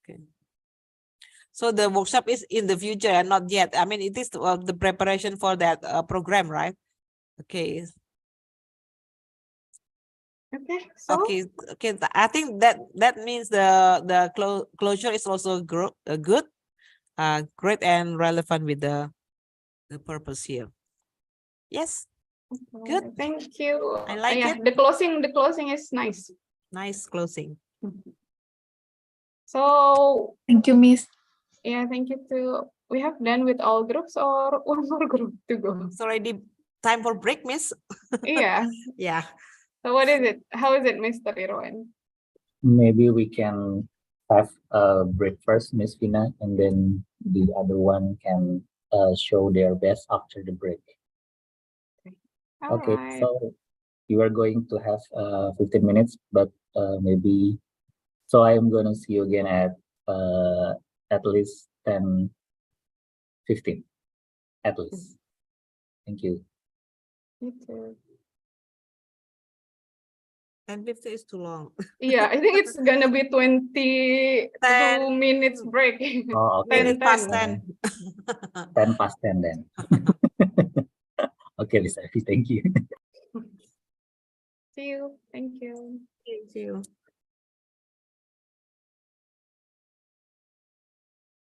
Okay. So the workshop is in the future and not yet. I mean, it is the preparation for that program, right? Okay. Okay. So Okay. I think that means the closure is also good, great and relevant with the purpose here. Yes. Good. Thank you. I like yeah, it. the closing is nice. Nice closing. So Thank you, Miss. yeah, thank you too. We have done with all groups or one more group to go? It's already time for break, Miss. Yeah. Yeah. So what is it? How is it, Mr. Irwan? Maybe we can have a break first, Miss Vina, and then the other one can show their best after the break. Okay, Alright. so you are going to have 15 minutes, but maybe, so I am going to see you again at least 10:15, at least. Thank you. Me too. 10:50 is too long. Yeah, I think it's gonna be 22 minutes break. Oh, okay. 10, 10. 10 past 10 then. Okay, Miss Effie, thank you. See you. Thank you. Thank you.